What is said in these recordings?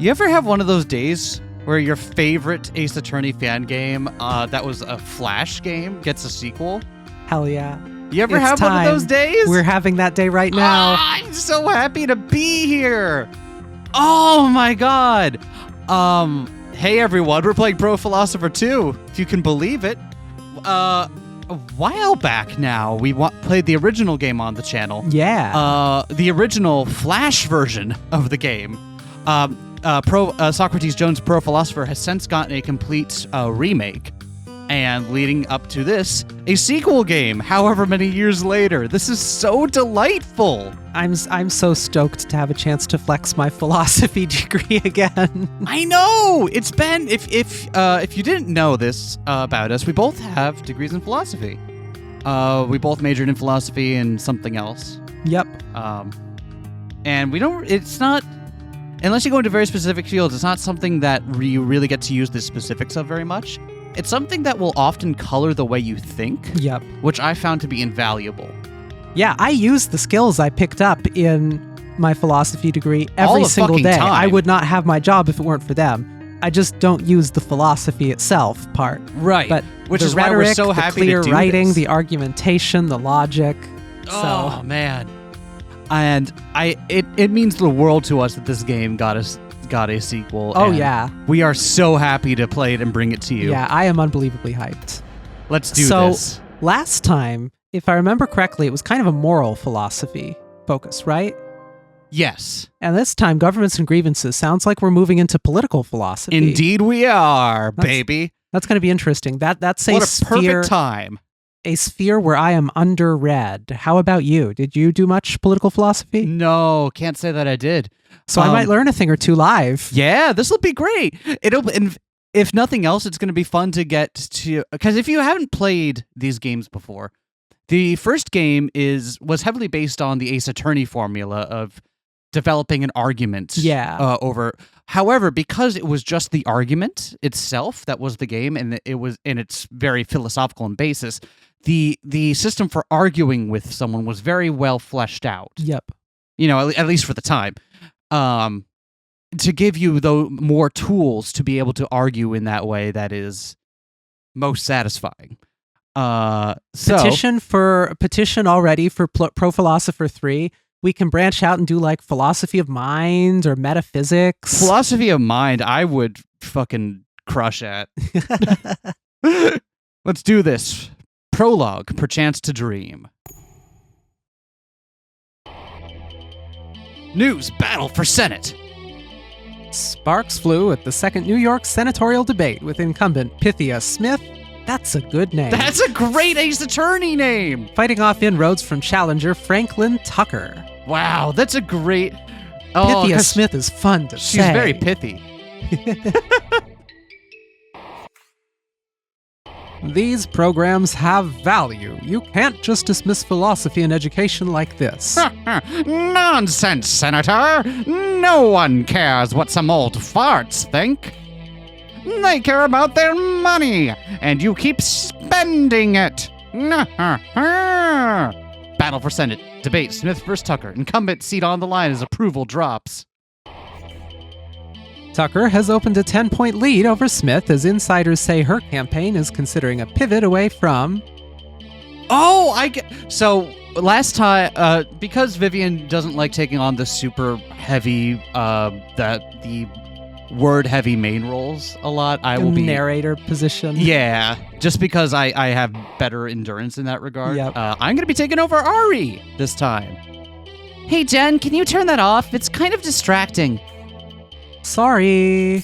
You ever have one of those days where your favorite Ace Attorney fan game that was a Flash game gets a sequel? Hell yeah. You ever It's have one of time. those days? We're having that day right now. I'm so happy to be here. Oh my god. Hey everyone, we're playing Pro Philosopher 2, if you can believe it. A while back now, we played the original game on the channel. Yeah. The original Flash version of the game. Socrates Jones' Pro Philosopher has since gotten a complete remake. And leading up to this, a sequel game, however many years later. This is so delightful. I'm so stoked to have a chance to flex my philosophy degree again. I know! It's been, if you didn't know this about us, we both have degrees in philosophy. We both majored in philosophy and something else. Yep. And it's not, unless you go into very specific fields, it's not something that you really get to use the specifics of very much. It's something that will often color the way you think. Yep. Which I found to be invaluable. Yeah, I use the skills I picked up in my philosophy degree All every the single fucking day. time. I would not have my job if it weren't for them. I just don't use the philosophy itself part. Right. But which the is rhetoric, why we're so happy the clear to do writing, this. the argumentation, the logic. Oh, man. And it means the world to us that this game got a sequel. Oh, and yeah. We are so happy to play it and bring it to you. Yeah, I am unbelievably hyped. Let's do this. So, last time, if I remember correctly, it was kind of a moral philosophy focus, right? Yes. And this time, Governments and Grievances sounds like we're moving into political philosophy. Indeed we are, baby. That's going to be interesting. That's What a sphere, perfect time. a sphere where I am underread. How about you? Did you do much political philosophy? No, can't say that I did. So I might learn a thing or two live. Yeah, this will be great. And if nothing else, it's going to be fun to get to, because if you haven't played these games before, the first game was heavily based on the Ace Attorney formula of developing an argument. Yeah. However, because it was just the argument itself that was the game, and it's very philosophical in basis, the system for arguing with someone was very well fleshed out. Yep. You know, at least for the time. To give you more tools to be able to argue in that way that is most satisfying. Petition already for Pro Philosopher 3. We can branch out and do like philosophy of mind or metaphysics. Philosophy of mind, I would fucking crush at. Let's do this. Prologue, Perchance to Dream. News battle for Senate. Sparks flew at the second New York senatorial debate with incumbent Pythia Smith. That's a good name. That's a great Ace Attorney name. Fighting off inroads from challenger Franklin Tucker. Wow, that's a great... Pythia Smith is fun to say. She's very pithy. These programs have value. You can't just dismiss philosophy and education like this. Nonsense, Senator! No one cares what some old farts think. They care about their money, and you keep spending it. Battle for Senate. Debate Smith vs. Tucker. Incumbent seat on the line as approval drops. Tucker has opened a 10-point lead over Smith as insiders say her campaign is considering a pivot away from... Oh, I get... So, last time, because Vivian doesn't like taking on the super heavy, the word-heavy main roles a lot, I will be... narrator position. Yeah, just because I have better endurance in that regard. Yep. I'm going to be taking over Ari this time. Hey, Jen, can you turn that off? It's kind of distracting. Sorry.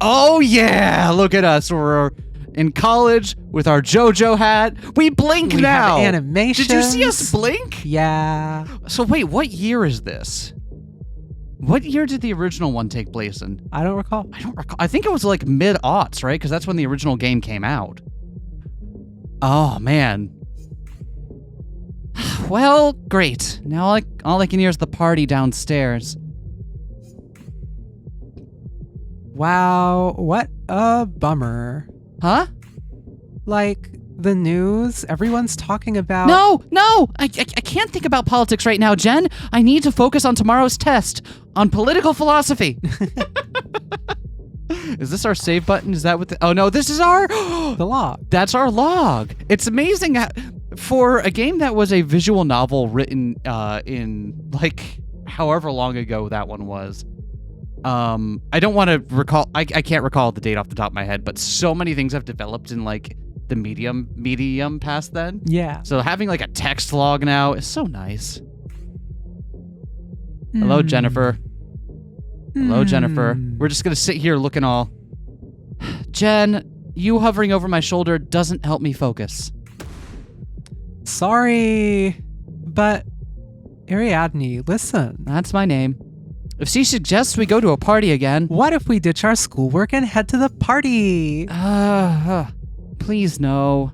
Oh, yeah! Look at us. We're in college with our JoJo hat. We blink We now. have animations. Did you see us blink? Yeah. So wait, what year is this? What year did the original one take place in? I don't recall. I don't recall. I think it was like mid-aughts, right? Because that's when the original game came out. Oh, man. Well, great. Now all I can hear is the party downstairs. Wow, what a bummer. Huh? Like, The news? Everyone's talking about... No! I can't think about politics right now, Jen. I need to focus on tomorrow's test on political philosophy. Is this our save button? Is that what oh no, this is our... the log. That's our log. It's amazing for a game that was a visual novel written in like however long ago that one was. I don't want to recall, I can't recall the date off the top of my head, but so many things have developed in like the medium past then. Yeah. So having like a text log now is so nice. Hello, Jennifer. Hello, Jennifer. We're just gonna sit here looking all... Jen, you hovering over my shoulder doesn't help me focus. Sorry, but Ariadne, listen. That's my name. If she suggests we go to a party again... What if we ditch our schoolwork and head to the party? Please no.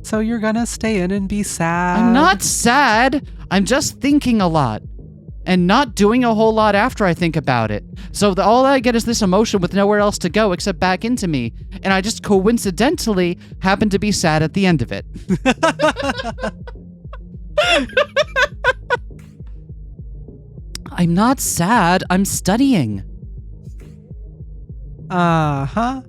So you're gonna stay in and be sad? I'm not sad. I'm just thinking a lot. And not doing a whole lot after I think about it. So all I get is this emotion with nowhere else to go except back into me. And I just coincidentally happen to be sad at the end of it. I'm not sad. I'm studying. Uh-huh.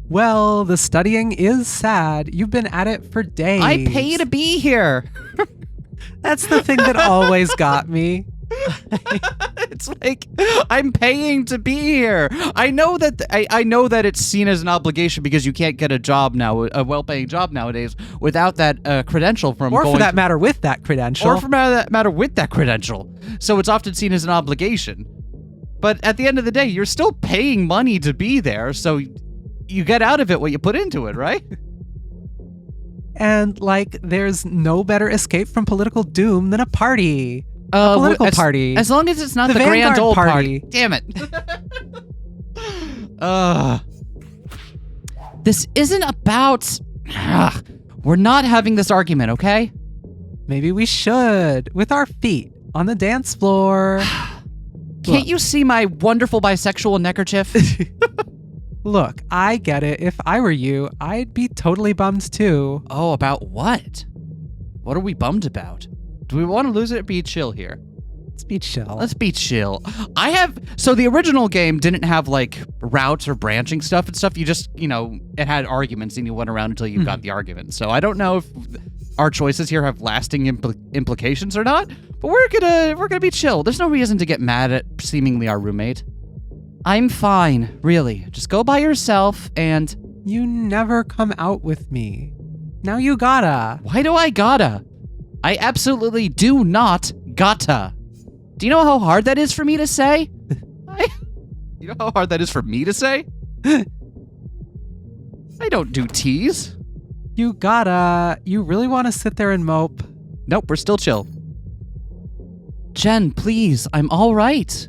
Well, the studying is sad. You've been at it for days. I pay to be here. That's the thing that always got me. It's like I'm paying to be here. I know that I know that it's seen as an obligation because you can't get a job now, a well-paying job nowadays, without that credential from or going for that matter with that credential. Or for that matter with that credential. So it's often seen as an obligation. But at the end of the day, you're still paying money to be there, so you get out of it what you put into it, right? And like, there's no better escape from political doom than a party. A political party. As long as it's not the Vanguard grand old party. Damn it. This isn't about... We're not having this argument, okay? Maybe we should. With our feet on the dance floor. Can't you see my wonderful bisexual neckerchief? Look, I get it. If I were you, I'd be totally bummed too. Oh, about what? What are we bummed about? Do we want to lose it or be chill here? Let's be chill. Let's be chill. So the original game didn't have like routes or branching stuff and stuff. You just, it had arguments and you went around until you got the argument. So I don't know if our choices here have lasting implications or not, but we're gonna be chill. There's no reason to get mad at seemingly our roommate. I'm fine, really. Just go by yourself and... You never come out with me. Now you gotta. Why do I gotta? I absolutely do not gotta. Do you know how hard that is for me to say? You know how hard that is for me to say? I don't do tease. You gotta. You really want to sit there and mope? Nope, we're still chill. Jen, please, I'm all right.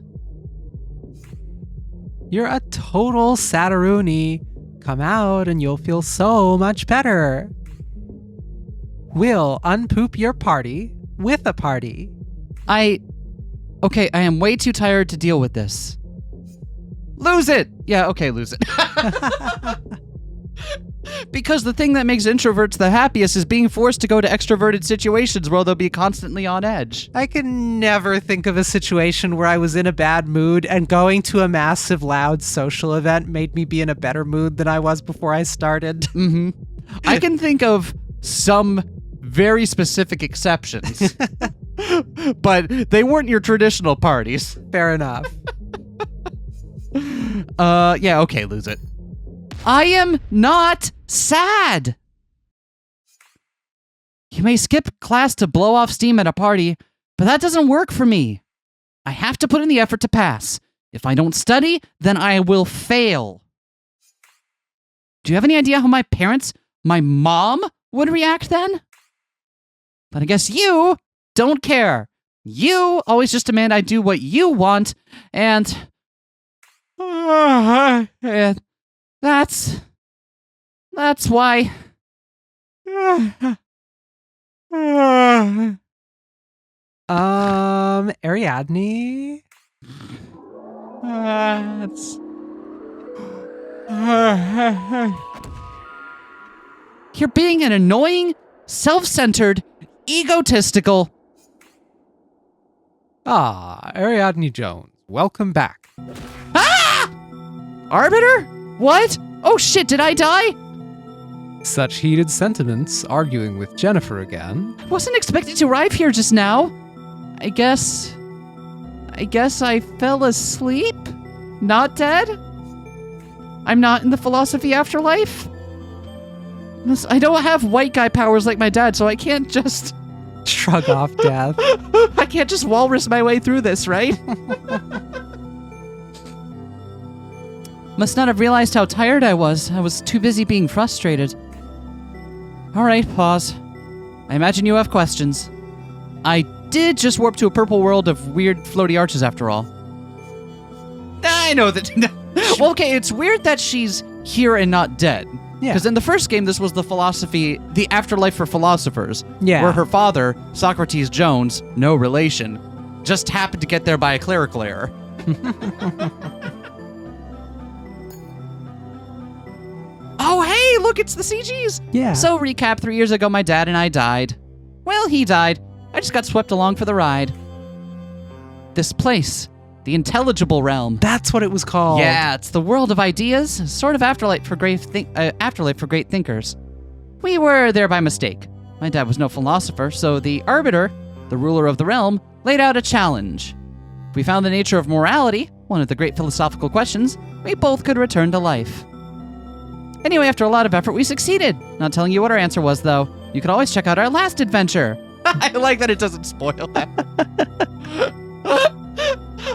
You're a total Saturuni. Come out and you'll feel so much better. We'll unpoop your party with a party. Okay, I am way too tired to deal with this. Lose it! Yeah, okay, lose it. Because the thing that makes introverts the happiest is being forced to go to extroverted situations where they'll be constantly on edge. I can never think of a situation where I was in a bad mood and going to a massive, loud social event made me be in a better mood than I was before I started. Mm-hmm. I can think of some very specific exceptions, but they weren't your traditional parties. Fair enough. Yeah, okay, lose it. I am not sad. You may skip class to blow off steam at a party, but that doesn't work for me. I have to put in the effort to pass. If I don't study, then I will fail. Do you have any idea how my mom would react then? But I guess you don't care. You always just demand I do what you want, and that's why. Ariadne? You're being an annoying, self-centered, egotistical... Ariadne Jones, welcome back. Ah! Arbiter? What? Oh shit, did I die? Such heated sentiments, arguing with Jennifer again. Wasn't expected to arrive here just now. I guess I fell asleep? Not dead? I'm not in the philosophy afterlife? I don't have white guy powers like my dad, so I can't just... Shrug off death. I can't just walrus my way through this, right? Must not have realized how tired I was. I was too busy being frustrated. Alright, pause. I imagine you have questions. I did just warp to a purple world of weird floaty arches after all. I know that... Well, okay, it's weird that she's here and not dead. Yeah. Because in the first game, this was the philosophy, the afterlife for philosophers. Yeah. Where her father, Socrates Jones, no relation, just happened to get there by a clerical error. Oh, hey, look, it's the CGs. Yeah. So, recap, 3 years ago, my dad and I died. Well, he died. I just got swept along for the ride. This place, the intelligible realm. That's what it was called. Yeah, it's the world of ideas, sort of afterlife for great thinkers. We were there by mistake. My dad was no philosopher, so the arbiter, the ruler of the realm, laid out a challenge. If we found the nature of morality, one of the great philosophical questions, we both could return to life. Anyway, after a lot of effort, we succeeded. Not telling you what our answer was, though. You could always check out our last adventure. I like that it doesn't spoil that.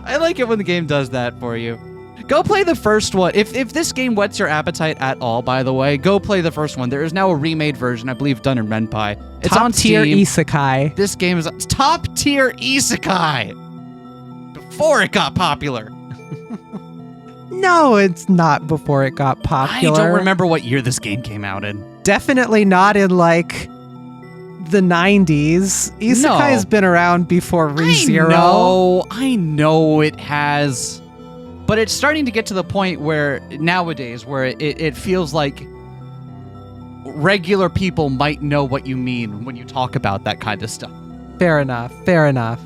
I like it when the game does that for you. Go play the first one. If this game whets your appetite at all, by the way, go play the first one. There is now a remade version, I believe, done in Renpai. It's on Top-tier Steam. isekai. This game is top-tier isekai. Before it got popular. No, it's not before it got popular. I don't remember what year this game came out in. Definitely not in, like, the 90s. Isekai has been around before ReZero. I know it has. But it's starting to get to the point where, nowadays, where it feels like regular people might know what you mean when you talk about that kind of stuff. Fair enough, fair enough.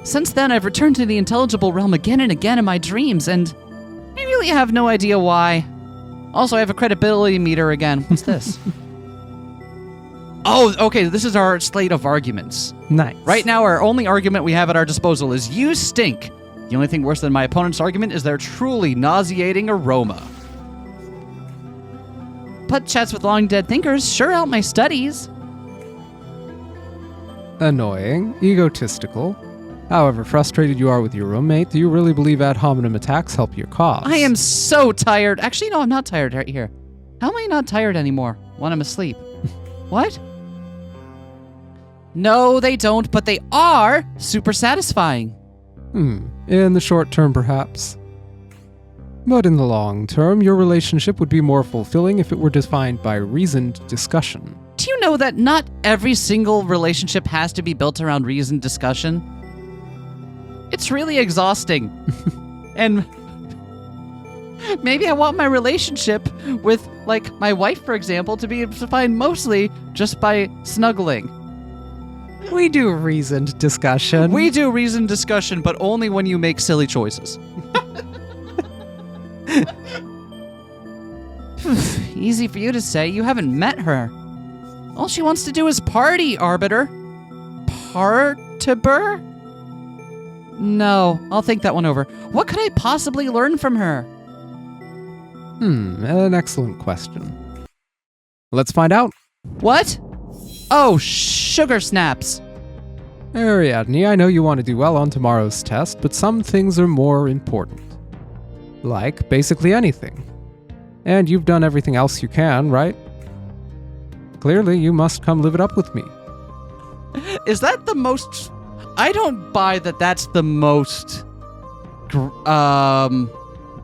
Since then, I've returned to the intelligible realm again and again in my dreams, and I really have no idea why. Also, I have a credibility meter again. What's this? Oh, okay, this is our slate of arguments. Nice. Right now, our only argument we have at our disposal is you stink. The only thing worse than my opponent's argument is their truly nauseating aroma. But chats with long dead thinkers sure help my studies. Annoying, egotistical. However frustrated you are with your roommate, do you really believe ad hominem attacks help your cause? I am so tired. Actually, no, I'm not tired right here. How am I not tired anymore when I'm asleep? What? No, they don't, but they are super satisfying. In the short term, perhaps. But in the long term, your relationship would be more fulfilling if it were defined by reasoned discussion. Do you know that not every single relationship has to be built around reasoned discussion? It's really exhausting. And maybe I want my relationship with, like, my wife, for example, to be defined mostly just by snuggling. We do reasoned discussion. We do reasoned discussion, but only when you make silly choices. Easy for you to say. You haven't met her. All she wants to do is party, Arbiter. Partiber? No, I'll think that one over. What could I possibly learn from her? An excellent question. Let's find out. What? Oh, sugar snaps. Ariadne, I know you want to do well on tomorrow's test, but some things are more important. Like basically anything. And you've done everything else you can, right? Clearly, you must come live it up with me. Is that the most... I don't buy that that's the most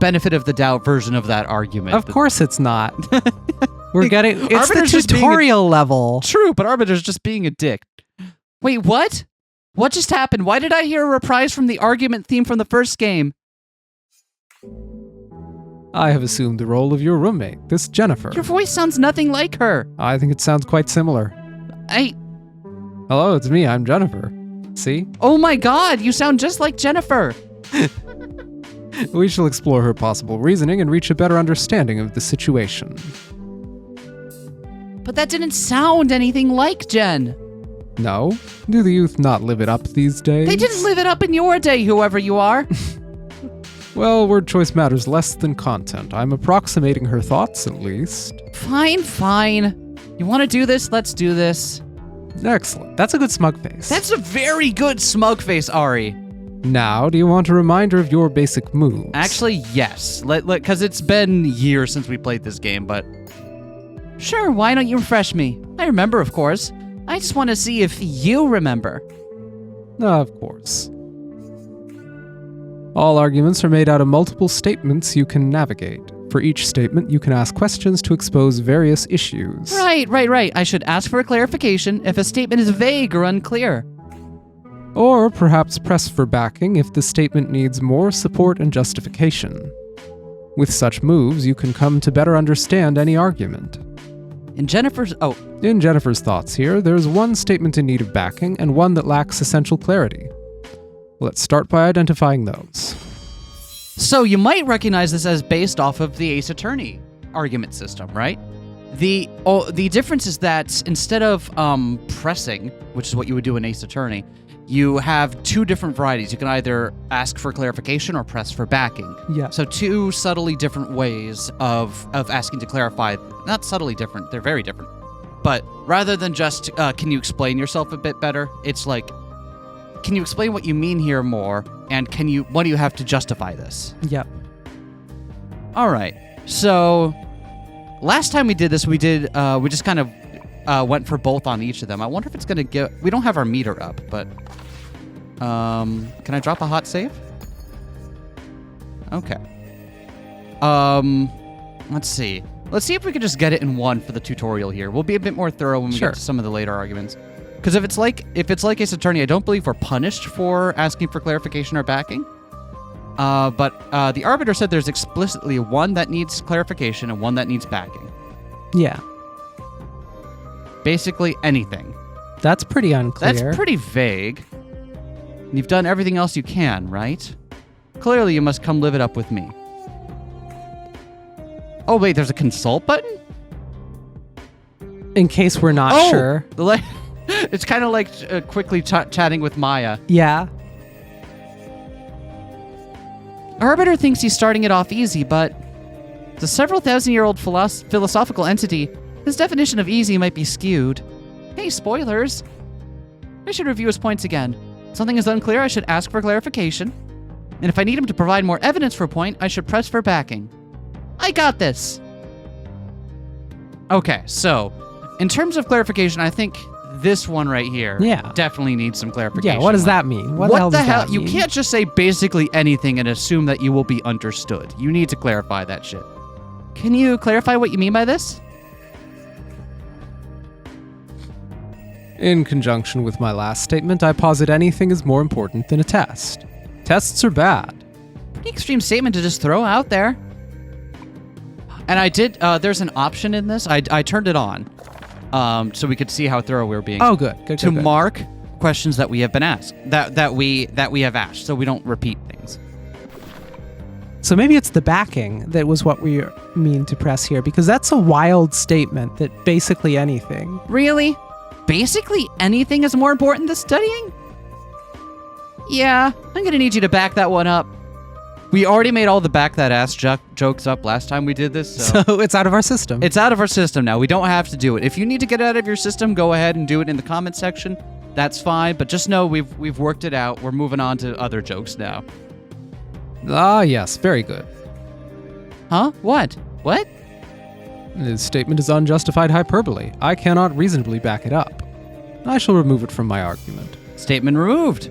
benefit of the doubt version of that argument. Of course it's not. We're getting... It's Arbiter's the just being tutorial level. True, but Arbiter's just being a dick. Wait, what? What just happened? Why did I hear a reprise from the argument theme from the first game? I have assumed the role of your roommate, this Jennifer. Your voice sounds nothing like her. I think it sounds quite similar. Hello, it's me, I'm Jennifer. See? Oh my god, you sound just like Jennifer. We shall explore her possible reasoning and reach a better understanding of the situation. But that didn't sound anything like Jen. No? Do the youth not live it up these days? They didn't live it up in your day, whoever you are. Well, word choice matters less than content. I'm approximating her thoughts, at least. Fine. You want to do this? Let's do this. Excellent. That's a good smug face. That's a very good smug face, Ari. Now, do you want a reminder of your basic moves? Actually, yes. Because it's been years since we played this game, but... Sure, why don't you refresh me? I remember, of course. I just want to see if you remember. Of course. All arguments are made out of multiple statements you can navigate. For each statement, you can ask questions to expose various issues. Right. I should ask for a clarification if a statement is vague or unclear. Or perhaps press for backing if the statement needs more support and justification. With such moves, you can come to better understand any argument. In Jennifer's thoughts here, there's one statement in need of backing and one that lacks essential clarity. Let's start by identifying those. So you might recognize this as based off of the Ace Attorney argument system, right? The difference is that instead of pressing, which is what you would do in Ace Attorney, you have two different varieties. You can either ask for clarification or press for backing. Yeah. So two subtly different ways of asking to clarify. Not subtly different, they're very different. But rather than just, can you explain yourself a bit better? It's like, can you explain what you mean here more? And what do you have to justify this? Yep. All right. So last time we did this, we just kind of went for both on each of them. I wonder if it's going to we don't have our meter up, but can I drop a hot save? Okay. Let's see. Let's see if we can just get it in one for the tutorial here. We'll be a bit more thorough when we get to some of the later arguments. Because if it's like Ace Attorney, I don't believe we're punished for asking for clarification or backing. But the Arbiter said there's explicitly one that needs clarification and one that needs backing. Yeah. Basically anything. That's pretty unclear. That's pretty vague. You've done everything else you can, right? Clearly you must come live it up with me. Oh wait, there's a consult button? In case we're not sure. It's kind of like quickly chatting with Maya. Yeah. Arbiter thinks he's starting it off easy, but the several thousand-year-old philosophical entity, his definition of easy might be skewed. Hey, spoilers! I should review his points again. Something is unclear, I should ask for clarification. And if I need him to provide more evidence for a point, I should press for backing. I got this! Okay, so, in terms of clarification, I think this one right here definitely needs some clarification. Yeah, what does that mean? What the hell does that mean? You can't just say basically anything and assume that you will be understood. You need to clarify that shit. Can you clarify what you mean by this? In conjunction with my last statement, I posit anything is more important than a test. Tests are bad. Pretty extreme statement to just throw out there. And I did, there's an option in this. I turned it on. So we could see how thorough we were being. Oh, good. Good. Mark questions that we have been asked, that we have asked, so we don't repeat things. So maybe it's the backing that was what we mean to press here, because that's a wild statement that basically anything. Really? Basically anything is more important than studying? Yeah, I'm gonna need you to back that one up. We already made all the back that ass jokes up last time we did this, so it's out of our system. It's out of our system now. We don't have to do it. If you need to get it out of your system, go ahead and do it in the comment section. That's fine, but just know we've worked it out. We're moving on to other jokes now. Ah, yes, very good. Huh? What? What? This statement is unjustified hyperbole. I cannot reasonably back it up. I shall remove it from my argument. Statement removed.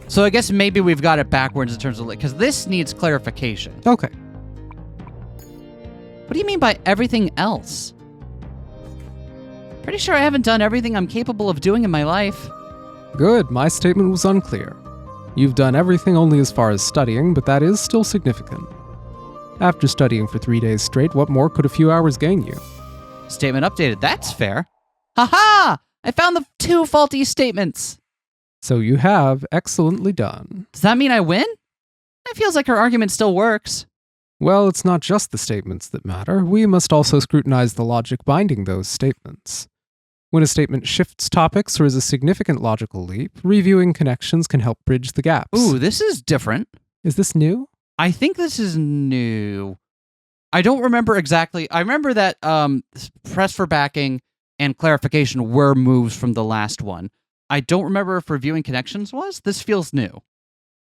So I guess maybe we've got it backwards in terms of, because this needs clarification. Okay. What do you mean by everything else? Pretty sure I haven't done everything I'm capable of doing in my life. Good, my statement was unclear. You've done everything only as far as studying, but that is still significant. After studying for 3 days straight, what more could a few hours gain you? Statement updated. That's fair. Haha! I found the 2 faulty statements. So you have excellently done. Does that mean I win? It feels like her argument still works. Well, it's not just the statements that matter. We must also scrutinize the logic binding those statements. When a statement shifts topics or is a significant logical leap, reviewing connections can help bridge the gaps. Ooh, this is different. Is this new? I think this is new. I don't remember exactly. I remember that press for backing and clarification were moves from the last one. I don't remember if reviewing connections was. This feels new.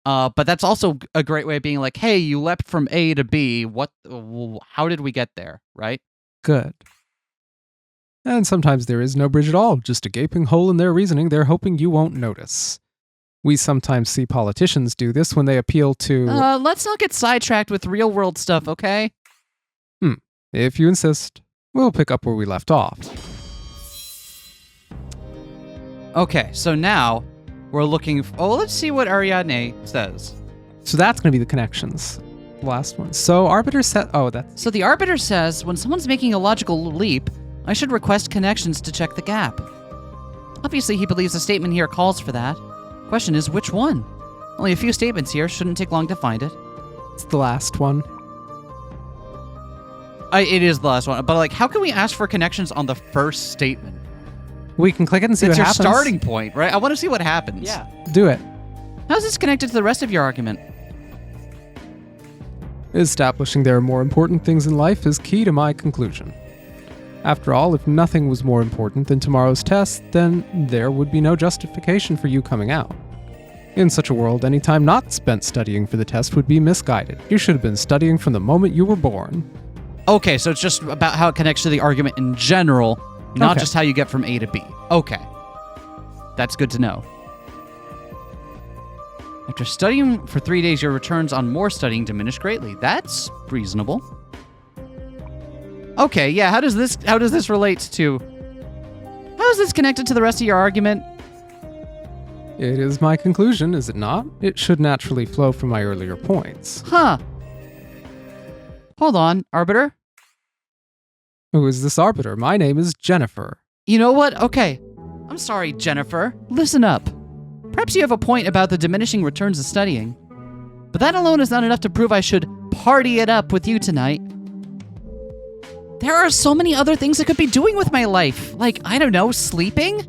But that's also a great way of being like, hey, you leapt from A to B. How did we get there, right? Good. And sometimes there is no bridge at all, just a gaping hole in their reasoning they're hoping you won't notice. We sometimes see politicians do this when they appeal to... Let's not get sidetracked with real-world stuff, okay? If you insist, we'll pick up where we left off. Okay, so now we're looking... let's see what Ariadne says. So that's going to be the connections. The last one. So Arbiter said... So the Arbiter says, when someone's making a logical leap, I should request connections to check the gap. Obviously, he believes the statement here calls for that. Question is, which one? Only a few statements here, shouldn't take long to find it. It's the last one. It is the last one, but how can we ask for connections on the first statement? We can click it and see what happens. It's your starting point, right? I want to see what happens. Yeah. Do it. How's this connected to the rest of your argument? Establishing there are more important things in life is key to my conclusion. After all, if nothing was more important than tomorrow's test, then there would be no justification for you coming out. In such a world, any time not spent studying for the test would be misguided. You should have been studying from the moment you were born. Okay, so it's just about how it connects to the argument in general, not just how you get from A to B. Okay. That's good to know. After studying for 3 days, your returns on more studying diminish greatly. That's reasonable. Okay, yeah, how does this relate to... How is this connected to the rest of your argument? It is my conclusion, is it not? It should naturally flow from my earlier points. Huh. Hold on, Arbiter. Who is this Arbiter? My name is Jennifer. You know what? Okay. I'm sorry, Jennifer. Listen up. Perhaps you have a point about the diminishing returns of studying. But that alone is not enough to prove I should party it up with you tonight. There are so many other things I could be doing with my life. Like, I don't know, sleeping?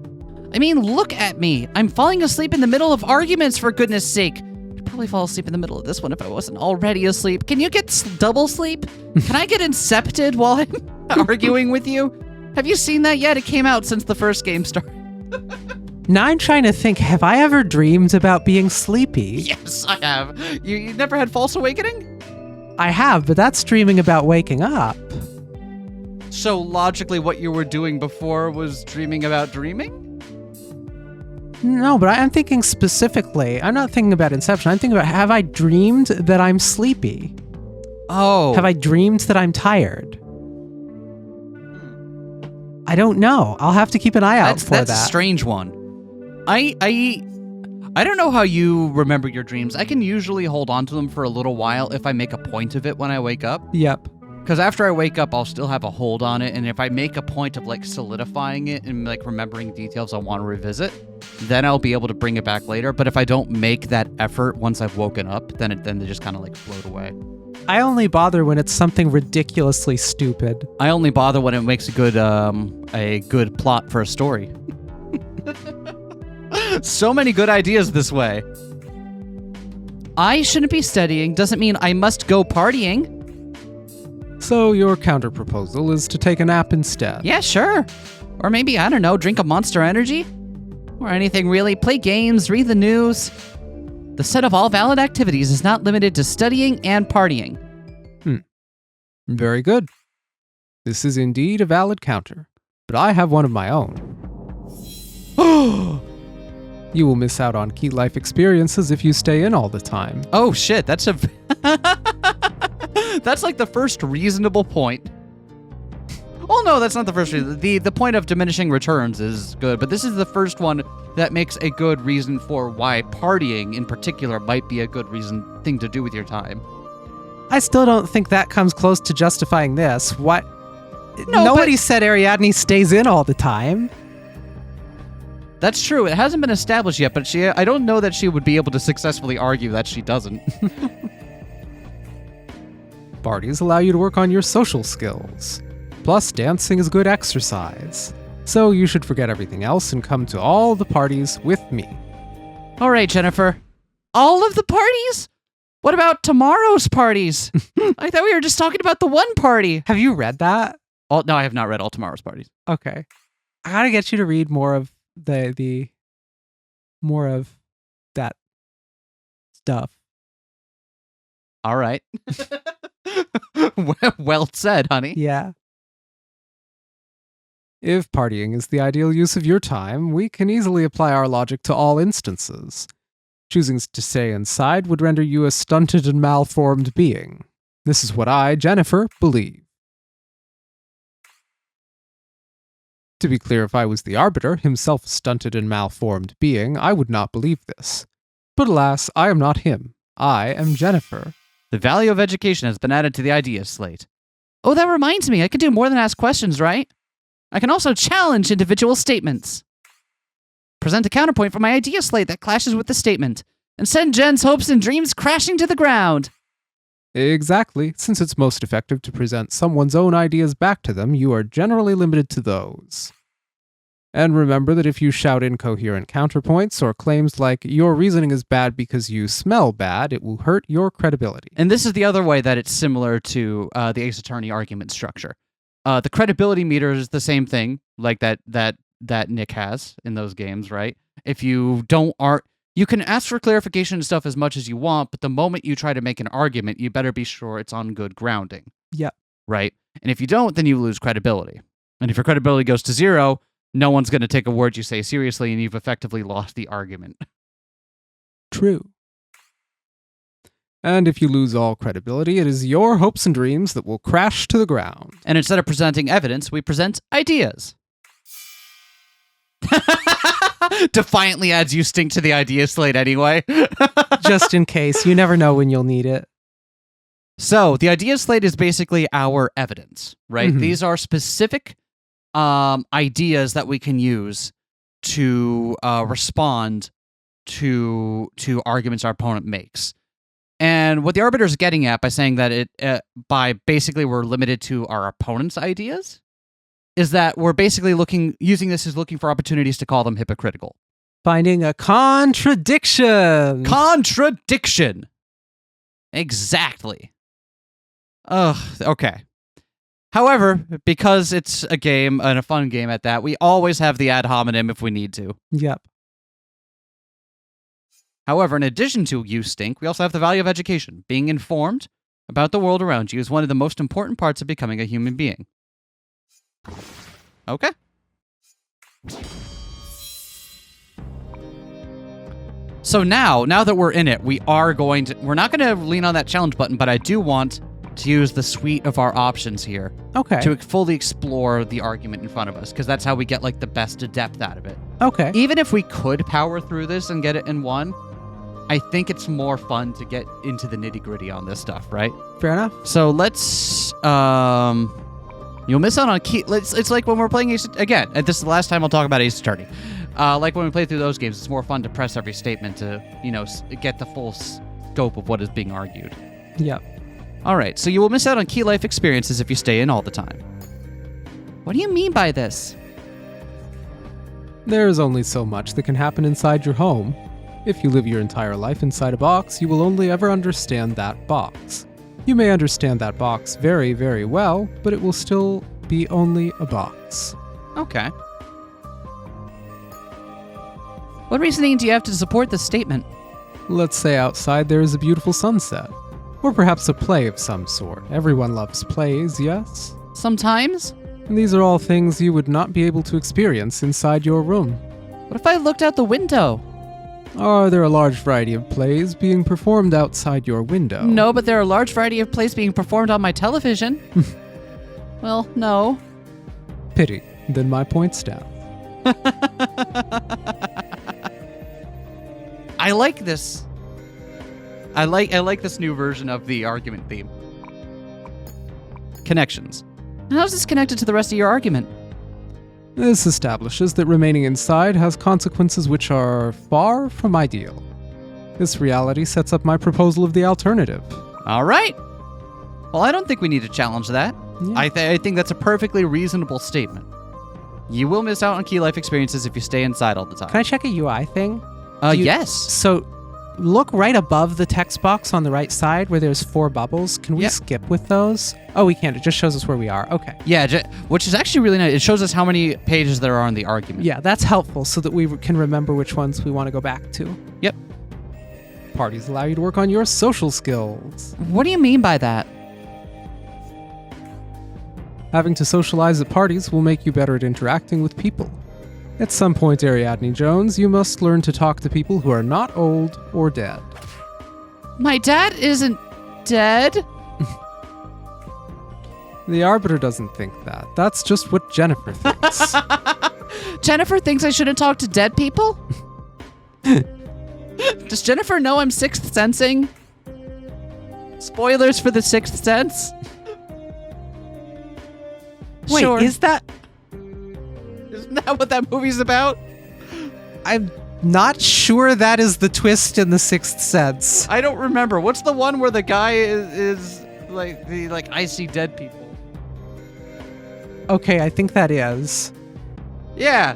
I mean, look at me. I'm falling asleep in the middle of arguments, for goodness sake. I'd probably fall asleep in the middle of this one if I wasn't already asleep. Can you get double sleep? Can I get incepted while I'm arguing with you? Have you seen that yet? It came out since the first game started. Now I'm trying to think, have I ever dreamed about being sleepy? Yes, I have. You never had false awakening? I have, but that's dreaming about waking up. So logically what you were doing before was dreaming about dreaming? No, but I'm thinking specifically. I'm not thinking about Inception. I'm thinking about, have I dreamed that I'm sleepy? Oh. Have I dreamed that I'm tired? I don't know. I'll have to keep an eye out for that. That's a strange one. I don't know how you remember your dreams. I can usually hold on to them for a little while if I make a point of it when I wake up. Yep. Because after I wake up, I'll still have a hold on it, and if I make a point of solidifying it and remembering details I want to revisit, then I'll be able to bring it back later. But if I don't make that effort once I've woken up, then they just kind of float away. I only bother when it's something ridiculously stupid. I only bother when it makes a good plot for a story. So many good ideas this way. I shouldn't be studying doesn't mean I must go partying. So your counter-proposal is to take a nap instead? Yeah, sure. Or maybe, I don't know, drink a Monster Energy? Or anything really. Play games, read the news. The set of all valid activities is not limited to studying and partying. Very good. This is indeed a valid counter, but I have one of my own. You will miss out on key life experiences if you stay in all the time. Oh shit, that's a... That's the first reasonable point. Well, no, that's not the first reason. The point of diminishing returns is good, but this is the first one that makes a good reason for why partying in particular might be a good thing to do with your time. I still don't think that comes close to justifying this. What? No, Nobody said Ariadne stays in all the time. That's true. It hasn't been established yet, but I don't know that she would be able to successfully argue that she doesn't. Parties allow you to work on your social skills. Plus, dancing is good exercise. So you should forget everything else and come to all the parties with me. All right, Jennifer. All of the parties? What about tomorrow's parties? I thought we were just talking about the one party. Have you read that? No, I have not read all tomorrow's parties. Okay. I gotta get you to read more of more of that stuff. All right. Well said, honey. Yeah. If partying is the ideal use of your time, we can easily apply our logic to all instances. Choosing to stay inside would render you a stunted and malformed being. This is what I, Jennifer, believe. To be clear, if I was the arbiter, himself a stunted and malformed being, I would not believe this. But alas, I am not him. I am Jennifer. The value of education has been added to the ideas slate. Oh, that reminds me, I can do more than ask questions, right? I can also challenge individual statements. Present a counterpoint for my idea slate that clashes with the statement, and send Jen's hopes and dreams crashing to the ground. Exactly. Since it's most effective to present someone's own ideas back to them, you are generally limited to those. And remember that if you shout incoherent counterpoints or claims like your reasoning is bad because you smell bad, it will hurt your credibility. And this is the other way that it's similar to the Ace Attorney argument structure. The credibility meter is the same thing, like that Nick has in those games, right? If you you can ask for clarification and stuff as much as you want, but the moment you try to make an argument, you better be sure it's on good grounding. Yep. Right? And if you don't, then you lose credibility. And if your credibility goes to 0, no one's going to take a word you say seriously, and you've effectively lost the argument. True. And if you lose all credibility, it is your hopes and dreams that will crash to the ground. And instead of presenting evidence, we present ideas. Defiantly adds you stink to the idea slate anyway. Just in case. You never know when you'll need it. So, the idea slate is basically our evidence, right? Mhm. These are specific ideas that we can use to respond to arguments our opponent makes. And what the arbiter is getting at by saying that by basically we're limited to our opponent's ideas is that we're basically using this as looking for opportunities to call them hypocritical. Finding a contradiction. Contradiction. Exactly. Ugh, okay. However, because it's a game and a fun game at that, we always have the ad hominem if we need to. Yep. However, in addition to you stink, we also have the value of education. Being informed about the world around you is one of the most important parts of becoming a human being. Okay. So now that we're in it, we're not going to lean on that challenge button, but I do want to use the suite of our options here. Okay. To fully explore the argument in front of us, because that's how we get like the best depth out of it. Okay. Even if we could power through this and get it in one, I think it's more fun to get into the nitty-gritty on this stuff, right? Fair enough. So let's you'll miss out on it's like when we're playing Ace again, and this is the last time I'll talk about Ace Attorney. Like when we play through those games, it's more fun to press every statement to, get the full scope of what is being argued. Yep. All right, so you will miss out on key life experiences if you stay in all the time. What do you mean by this? There is only so much that can happen inside your home. If you live your entire life inside a box, you will only ever understand that box. You may understand that box very, very well, but it will still be only a box. Okay. What reasoning do you have to support this statement? Let's say outside there is a beautiful sunset. Or perhaps a play of some sort. Everyone loves plays, yes? Sometimes? And these are all things you would not be able to experience inside your room. What if I looked out the window? Are there a large variety of plays being performed outside your window? No, but there are a large variety of plays being performed on my television. Well, no. Pity. Then my point stands. I like this. I like this new version of the argument theme. Connections. How's this connected to the rest of your argument? This establishes that remaining inside has consequences which are far from ideal. This reality sets up my proposal of the alternative. All right. Well, I don't think we need to challenge that. Yeah. I think that's a perfectly reasonable statement. You will miss out on key life experiences if you stay inside all the time. Can I check a UI thing? Yes. So, look right above the text box on the right side where there's 4 bubbles. Can we Yeah. skip with those? Oh, we can't. It just shows us where we are. Okay. Yeah, which is actually really nice. It shows us how many pages there are in the argument. Yeah, that's helpful so that we can remember which ones we want to go back to. Yep. Parties allow you to work on your social skills. What do you mean by that? Having to socialize at parties will make you better at interacting with people. At some point, Ariadne Jones, you must learn to talk to people who are not old or dead. My dad isn't dead. The Arbiter doesn't think that. That's just what Jennifer thinks. Jennifer thinks I shouldn't talk to dead people? Does Jennifer know I'm sixth sensing? Spoilers for the Sixth Sense? Wait, Sure. is that... Isn't that what that movie's about? I'm not sure that is the twist in The Sixth Sense. I don't remember. What's the one where the guy is like I see dead people? Okay, I think that is. Yeah.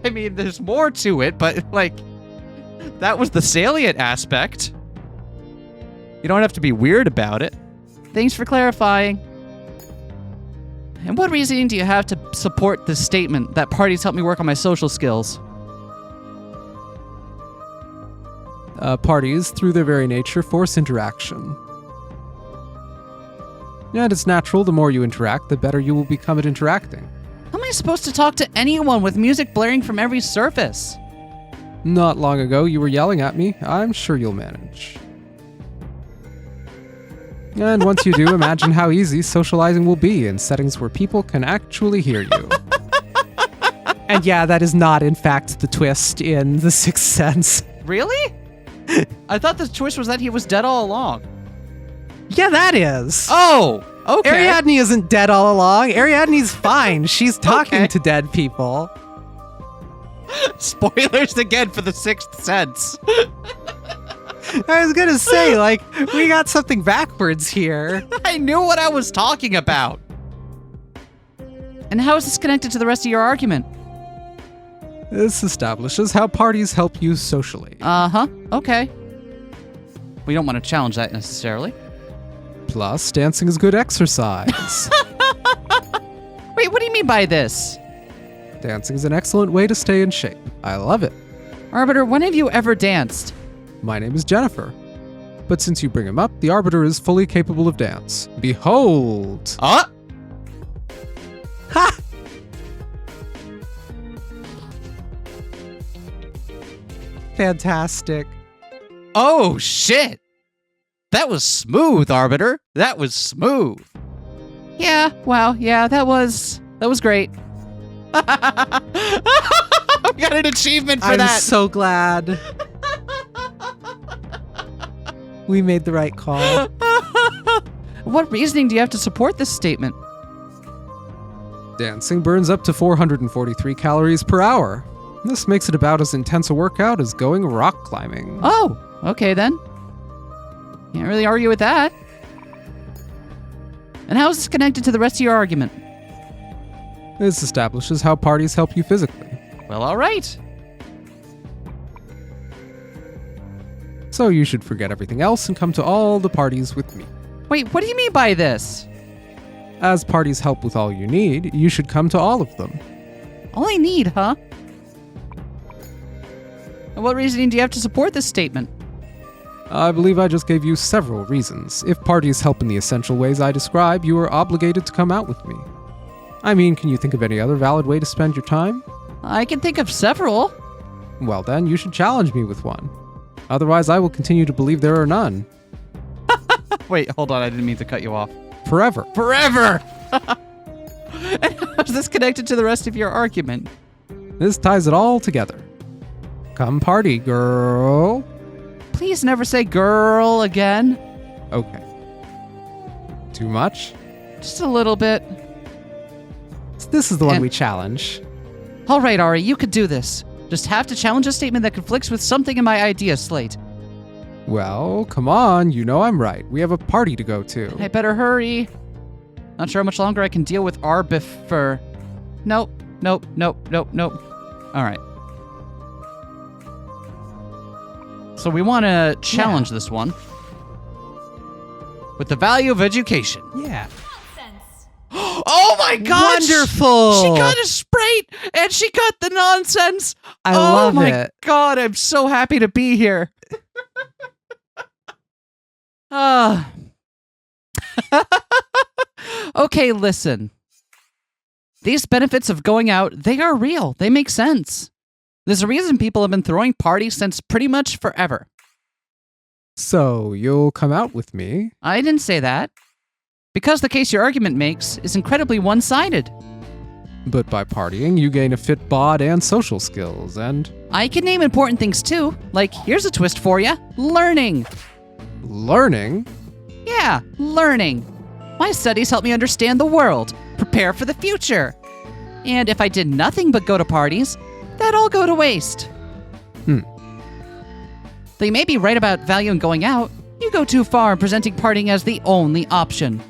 I mean, there's more to it, but like that was the salient aspect. You don't have to be weird about it. Thanks for clarifying. And what reasoning do you have to support this statement that parties help me work on my social skills? Parties, through their very nature, force interaction. And it's natural, the more you interact, the better you will become at interacting. How am I supposed to talk to anyone with music blaring from every surface? Not long ago, you were yelling at me. I'm sure you'll manage. And once you do, imagine how easy socializing will be in settings where people can actually hear you. And yeah, that is not, in fact, the twist in The Sixth Sense. Really? I thought the twist was that he was dead all along. Yeah, that is. Oh, okay. Ariadne isn't dead all along. Ariadne's fine. She's talking Okay. to dead people. Spoilers again for the Sixth Sense. I was gonna say, like, we got something backwards here. I knew what I was talking about. And how is this connected to the rest of your argument? This establishes how parties help you socially. Uh-huh. Okay. We don't want to challenge that necessarily. Plus, dancing is good exercise. Wait, what do you mean by this? Dancing is an excellent way to stay in shape. I love it. Arbiter, when have you ever danced? My name is Jennifer. But since you bring him up, the Arbiter is fully capable of dance. Behold! Ha! Fantastic. Oh, shit! That was smooth, Arbiter. That was smooth. Yeah, wow, yeah, that was great. We got an achievement for I'm that. so glad. We made the right call. What reasoning do you have to support this statement? Dancing burns up to 443 calories per hour. This makes it about as intense a workout as going rock climbing. Oh, okay then. Can't really argue with that. And how is this connected to the rest of your argument? This establishes how parties help you physically. Well, all right. So you should forget everything else and come to all the parties with me. Wait, what do you mean by this? As parties help with all you need, you should come to all of them. All I need, huh? And what reasoning do you have to support this statement? I believe I just gave you several reasons. If parties help in the essential ways I describe, you are obligated to come out with me. I mean, can you think of any other valid way to spend your time? I can think of several. Well then, you should challenge me with one. Otherwise, I will continue to believe there are none. Wait, hold on. I didn't mean to cut you off. Forever. Forever! And How's this connected to the rest of your argument? This ties it all together. Come party, girl. Please never say girl again. Okay. Too much? Just a little bit. This is the one we challenge. All right, Ari, you could do this. Just have to challenge a statement that conflicts with something in my idea slate. Well, come on, you know I'm right. We have a party to go to. I better hurry. Not sure how much longer I can deal with Arbiter. Nope. All right. So we want to challenge this one with the value of education. Yeah. Oh my gosh! Wonderful! She got it straight, and she got the nonsense. I love it. Oh my god, I'm so happy to be here. Okay, listen. These benefits of going out, they are real. They make sense. There's a reason people have been throwing parties since pretty much forever. So, you'll come out with me? I didn't say that. Because the case your argument makes is incredibly one-sided. But by partying, you gain a fit bod and social skills, and... I can name important things too, like, here's a twist for you, learning. Learning? Yeah, learning. My studies help me understand the world, prepare for the future. And if I did nothing but go to parties, that'd all go to waste. Though you may be right about valuing going out, you go too far in presenting partying as the only option.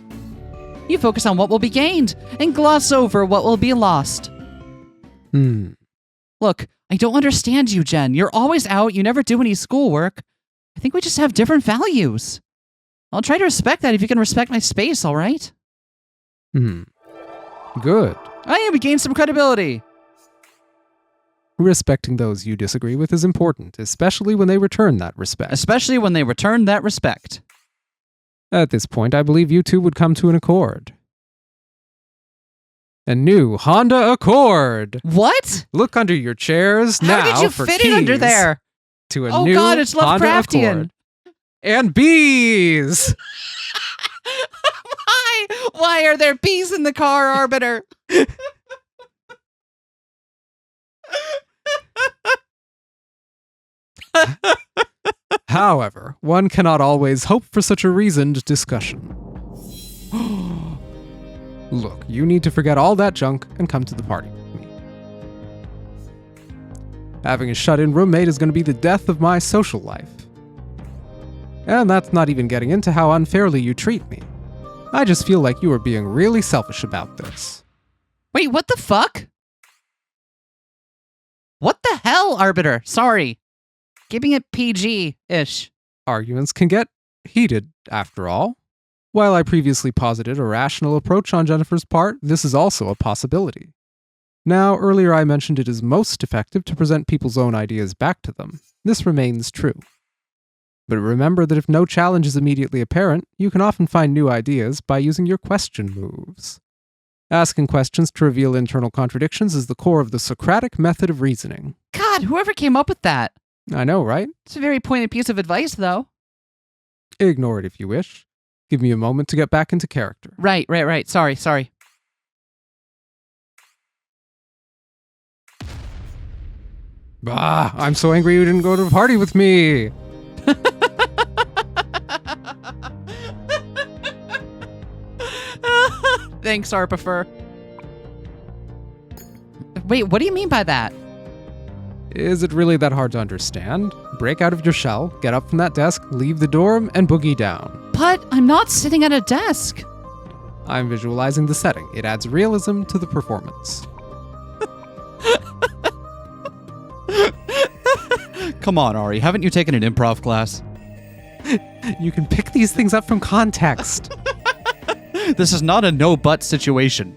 You focus on what will be gained and gloss over what will be lost. Look, I don't understand you, Jen. You're always out, you never do any schoolwork. I think we just have different values. I'll try to respect that if you can respect my space, all right? Good. We gained some credibility. Respecting those you disagree with is important, especially when they return that respect. At this point, I believe you two would come to an accord. A new Honda Accord! What? Look under your chairs now How did you for fit keys it under there? To a Oh new god, it's Honda Lovecraftian. Accord. And bees! Why are there bees in the car, Arbiter? However, one cannot always hope for such a reasoned discussion. Look, you need to forget all that junk and come to the party with me. Having a shut-in roommate is going to be the death of my social life. And that's not even getting into how unfairly you treat me. I just feel like you are being really selfish about this. Wait, what the fuck? What the hell, Arbiter? Sorry. Keeping it PG-ish. Arguments can get heated, after all. While I previously posited a rational approach on Jennifer's part, this is also a possibility. Now, earlier I mentioned it is most effective to present people's own ideas back to them. This remains true. But remember that if no challenge is immediately apparent, you can often find new ideas by using your question moves. Asking questions to reveal internal contradictions is the core of the Socratic method of reasoning. God, whoever came up with that? I know, right? It's a very pointed piece of advice, though. Ignore it if you wish. Give me a moment to get back into character. Right. Sorry. Bah, I'm so angry you didn't go to the party with me. Thanks, Arbiter. Wait, what do you mean by that? Is it really that hard to understand? Break out of your shell, get up from that desk, leave the dorm, and boogie down. But I'm not sitting at a desk. I'm visualizing the setting. It adds realism to the performance. Come on, Ari. Haven't you taken an improv class? You can pick these things up from context. This is not a no-but situation.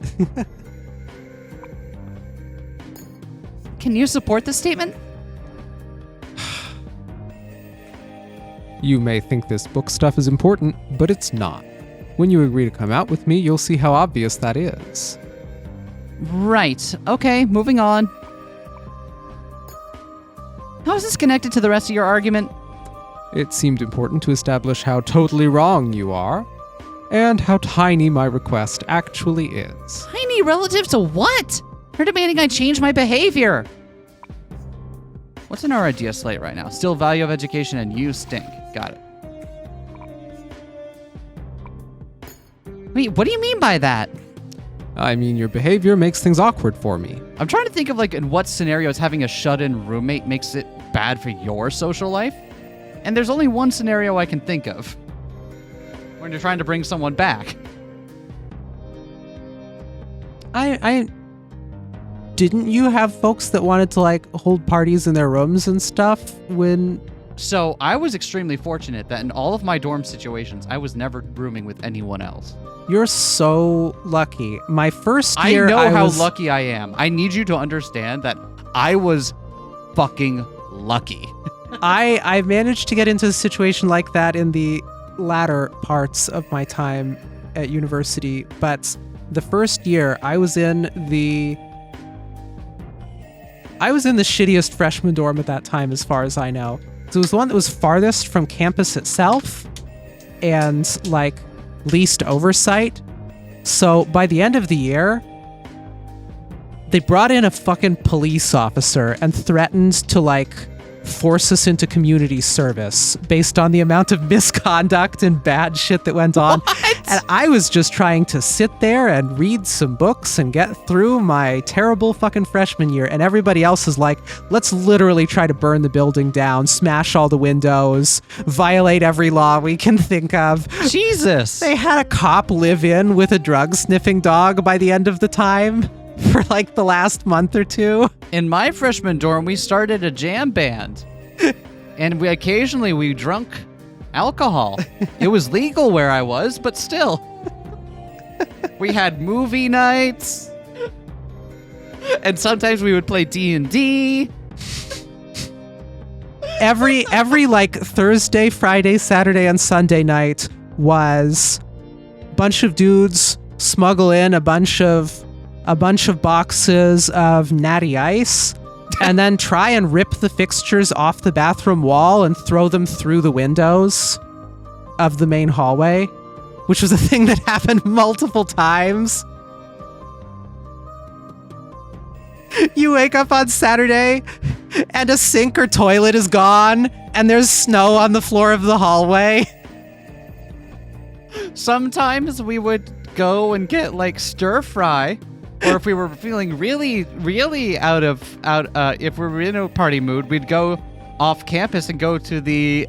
Can you support this statement? You may think this book stuff is important, but it's not. When you agree to come out with me, you'll see how obvious that is. Right. Okay, moving on. How is this connected to the rest of your argument? It seemed important to establish how totally wrong you are. and how tiny my request actually is. Tiny relative to what? You're demanding I change my behavior. What's in our idea slate right now? Still value of education and you stink. Got it. Wait, what do you mean by that? I mean, your behavior makes things awkward for me. I'm trying to think of like in what scenarios having a shut-in roommate makes it bad for your social life. And there's only one scenario I can think of. When you're trying to bring someone back. I didn't you have folks that wanted to like hold parties in their rooms and stuff when... So I was extremely fortunate that in all of my dorm situations, I was never rooming with anyone else. You're so lucky. My first year, I know how lucky I am. I need you to understand that I was fucking lucky. I managed to get into a situation like that in the latter parts of my time at university, but the first year I was in the shittiest freshman dorm at that time, as far as I know. So it was the one that was farthest from campus itself and like least oversight. So by the end of the year, they brought in a fucking police officer and threatened to like force us into community service based on the amount of misconduct and bad shit that went on. What? And I was just trying to sit there and read some books and get through my terrible fucking freshman year. And everybody else is like, let's literally try to burn the building down, smash all the windows, violate every law we can think of. Jesus. They had a cop live in with a drug sniffing dog by the end of the time. For like the last month or two. In my freshman dorm, we started a jam band. And we occasionally drunk alcohol. It was legal where I was, but still. We had movie nights. And sometimes we would play D&D. Every like Thursday, Friday, Saturday, and Sunday night was a bunch of dudes smuggle in a bunch of boxes of Natty Ice and then try and rip the fixtures off the bathroom wall and throw them through the windows of the main hallway, which was a thing that happened multiple times. You wake up on Saturday and a sink or toilet is gone and there's snow on the floor of the hallway. Sometimes we would go and get like stir fry. Or if we were feeling really, really if we were in a party mood, we'd go off campus and go to the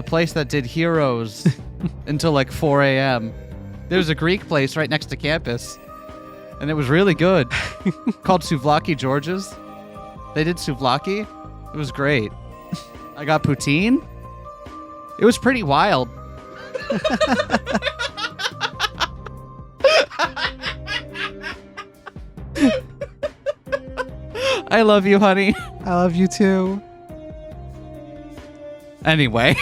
place that did Heroes until like 4 a.m. There's a Greek place right next to campus, and it was really good, called Souvlaki George's. They did souvlaki. It was great. I got poutine. It was pretty wild. I love you, honey. I love you too. Anyway.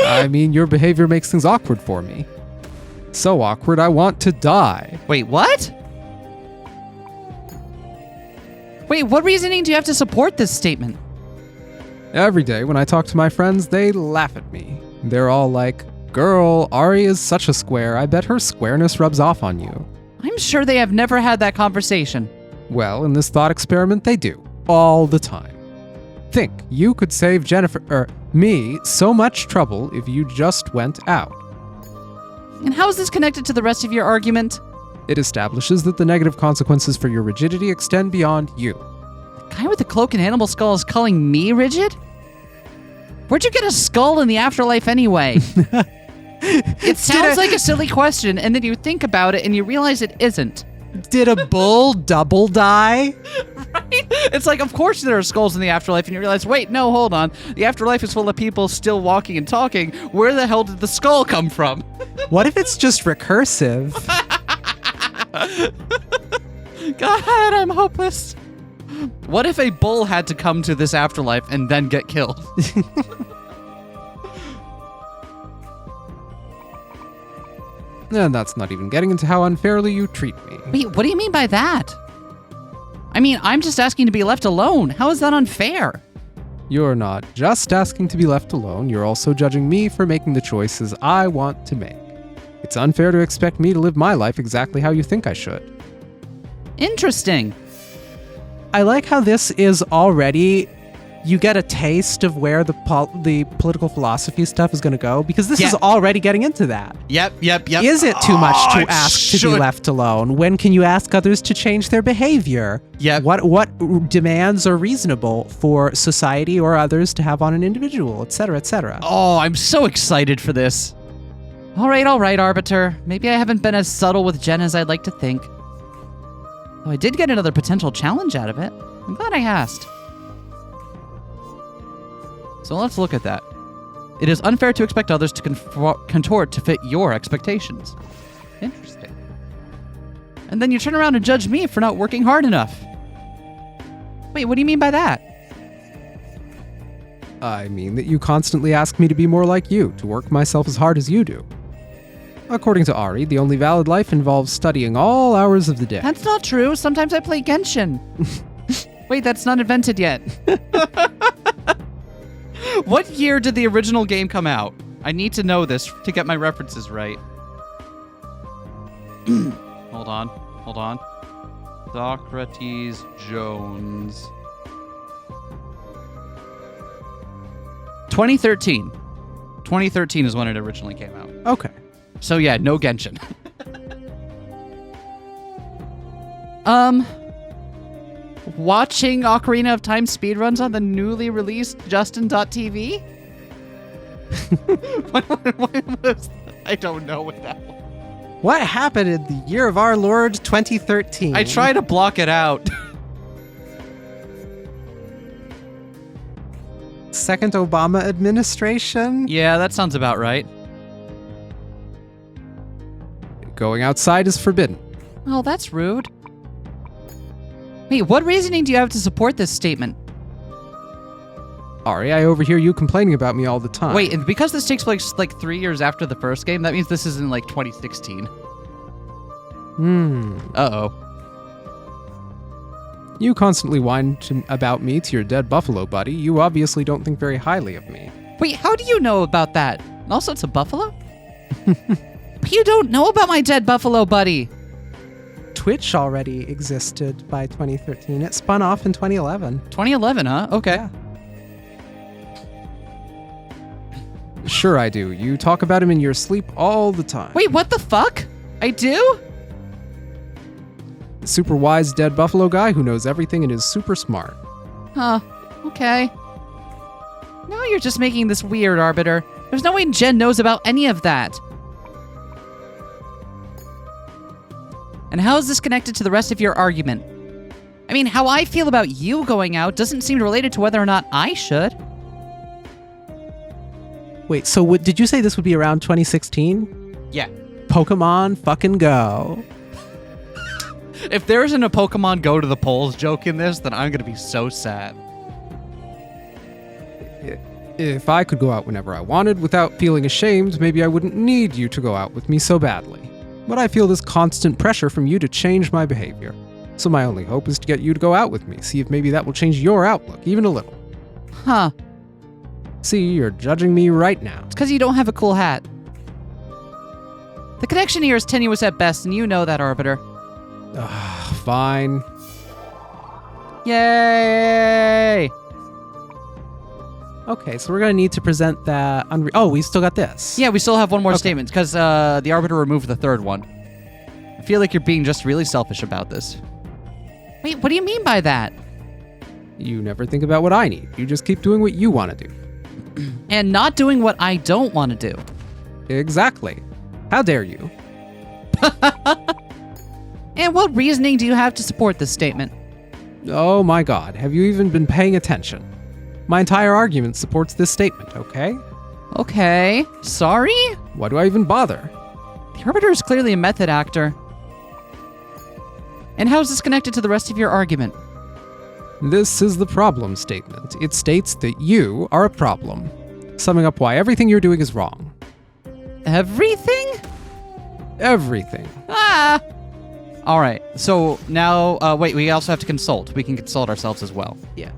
I mean, your behavior makes things awkward for me. So awkward, I want to die. Wait, what? Wait, what reasoning do you have to support this statement? Every day when I talk to my friends, they laugh at me. They're all like, girl, Ari is such a square. I bet her squareness rubs off on you. I'm sure they have never had that conversation. Well, in this thought experiment, they do. All the time. Think, you could save me so much trouble if you just went out. And how is this connected to the rest of your argument? It establishes that the negative consequences for your rigidity extend beyond you. The guy with the cloak and animal skull is calling me rigid? Where'd you get a skull in the afterlife anyway? It sounds like a silly question, and then you think about it and you realize it isn't. Did a bull double die? Right? It's like, of course there are skulls in the afterlife, and you realize, wait, no, hold on. The afterlife is full of people still walking and talking. Where the hell did the skull come from? What if it's just recursive? God, I'm hopeless. What if a bull had to come to this afterlife and then get killed? And that's not even getting into how unfairly you treat me. Wait, what do you mean by that? I mean, I'm just asking to be left alone. How is that unfair? You're not just asking to be left alone, you're also judging me for making the choices I want to make. It's unfair to expect me to live my life exactly how you think I should. Interesting. I like how this is already, you get a taste of where the political philosophy stuff is going to go, because this is already getting into that. Yep. Is it too much to ask to be left alone? When can you ask others to change their behavior? Yep. What demands are reasonable for society or others to have on an individual, etc., etc.? Oh, I'm so excited for this. All right, Arbiter. Maybe I haven't been as subtle with Jen as I'd like to think. Though I did get another potential challenge out of it. I'm glad I asked. So let's look at that. It is unfair to expect others to contort to fit your expectations. Interesting. And then you turn around and judge me for not working hard enough. Wait, what do you mean by that? I mean that you constantly ask me to be more like you, to work myself as hard as you do. According to Ari, the only valid life involves studying all hours of the day. That's not true. Sometimes I play Genshin. Wait, that's not invented yet. What year did the original game come out? I need to know this to get my references right. Hold on. Socrates Jones. 2013. 2013 is when it originally came out. Okay. So yeah, no Genshin. Watching Ocarina of Time speedruns on the newly released Justin.tv? What was I don't know what that was. What happened in the year of our Lord 2013? I try to block it out. Second Obama administration? Yeah, that sounds about right. Going outside is forbidden. Oh, that's rude. Wait, what reasoning do you have to support this statement? Ari, I overhear you complaining about me all the time. Wait, and because this takes place like 3 years after the first game, that means this is in like 2016. Uh-oh. You constantly whine about me to your dead buffalo buddy. You obviously don't think very highly of me. Wait, how do you know about that? Also, it's a buffalo? But you don't know about my dead buffalo buddy. Twitch already existed by 2013. It spun off in 2011. 2011, huh? Okay. Yeah. Sure I do. You talk about him in your sleep all the time. Wait, what the fuck? I do? Super wise dead buffalo guy who knows everything and is super smart. Huh. Okay. Now you're just making this weird, Arbiter. There's no way Jen knows about any of that. And how is this connected to the rest of your argument? I mean, how I feel about you going out doesn't seem related to whether or not I should. Wait, so did you say this would be around 2016? Yeah. Pokemon fucking Go. If there isn't a Pokemon Go to the polls joke in this, then I'm going to be so sad. If I could go out whenever I wanted without feeling ashamed, maybe I wouldn't need you to go out with me so badly. But I feel this constant pressure from you to change my behavior. So my only hope is to get you to go out with me, see if maybe that will change your outlook, even a little. Huh. See, you're judging me right now. It's because you don't have a cool hat. The connection here is tenuous at best, and you know that, Arbiter. Fine. Yay! Okay, so we're going to need to present that... Oh, we still got this. Yeah, we still have one more statement, because the Arbiter removed the third one. I feel like you're being just really selfish about this. Wait, what do you mean by that? You never think about what I need. You just keep doing what you want to do. And not doing what I don't want to do. Exactly. How dare you? And what reasoning do you have to support this statement? Oh my god, have you even been paying attention? My entire argument supports this statement, okay? Okay. Sorry? Why do I even bother? The Arbiter is clearly a method actor. And how is this connected to the rest of your argument? This is the problem statement. It states that you are a problem, summing up why everything you're doing is wrong. Everything? Everything. Ah! All right. So now, wait, we also have to consult. We can consult ourselves as well. Yeah.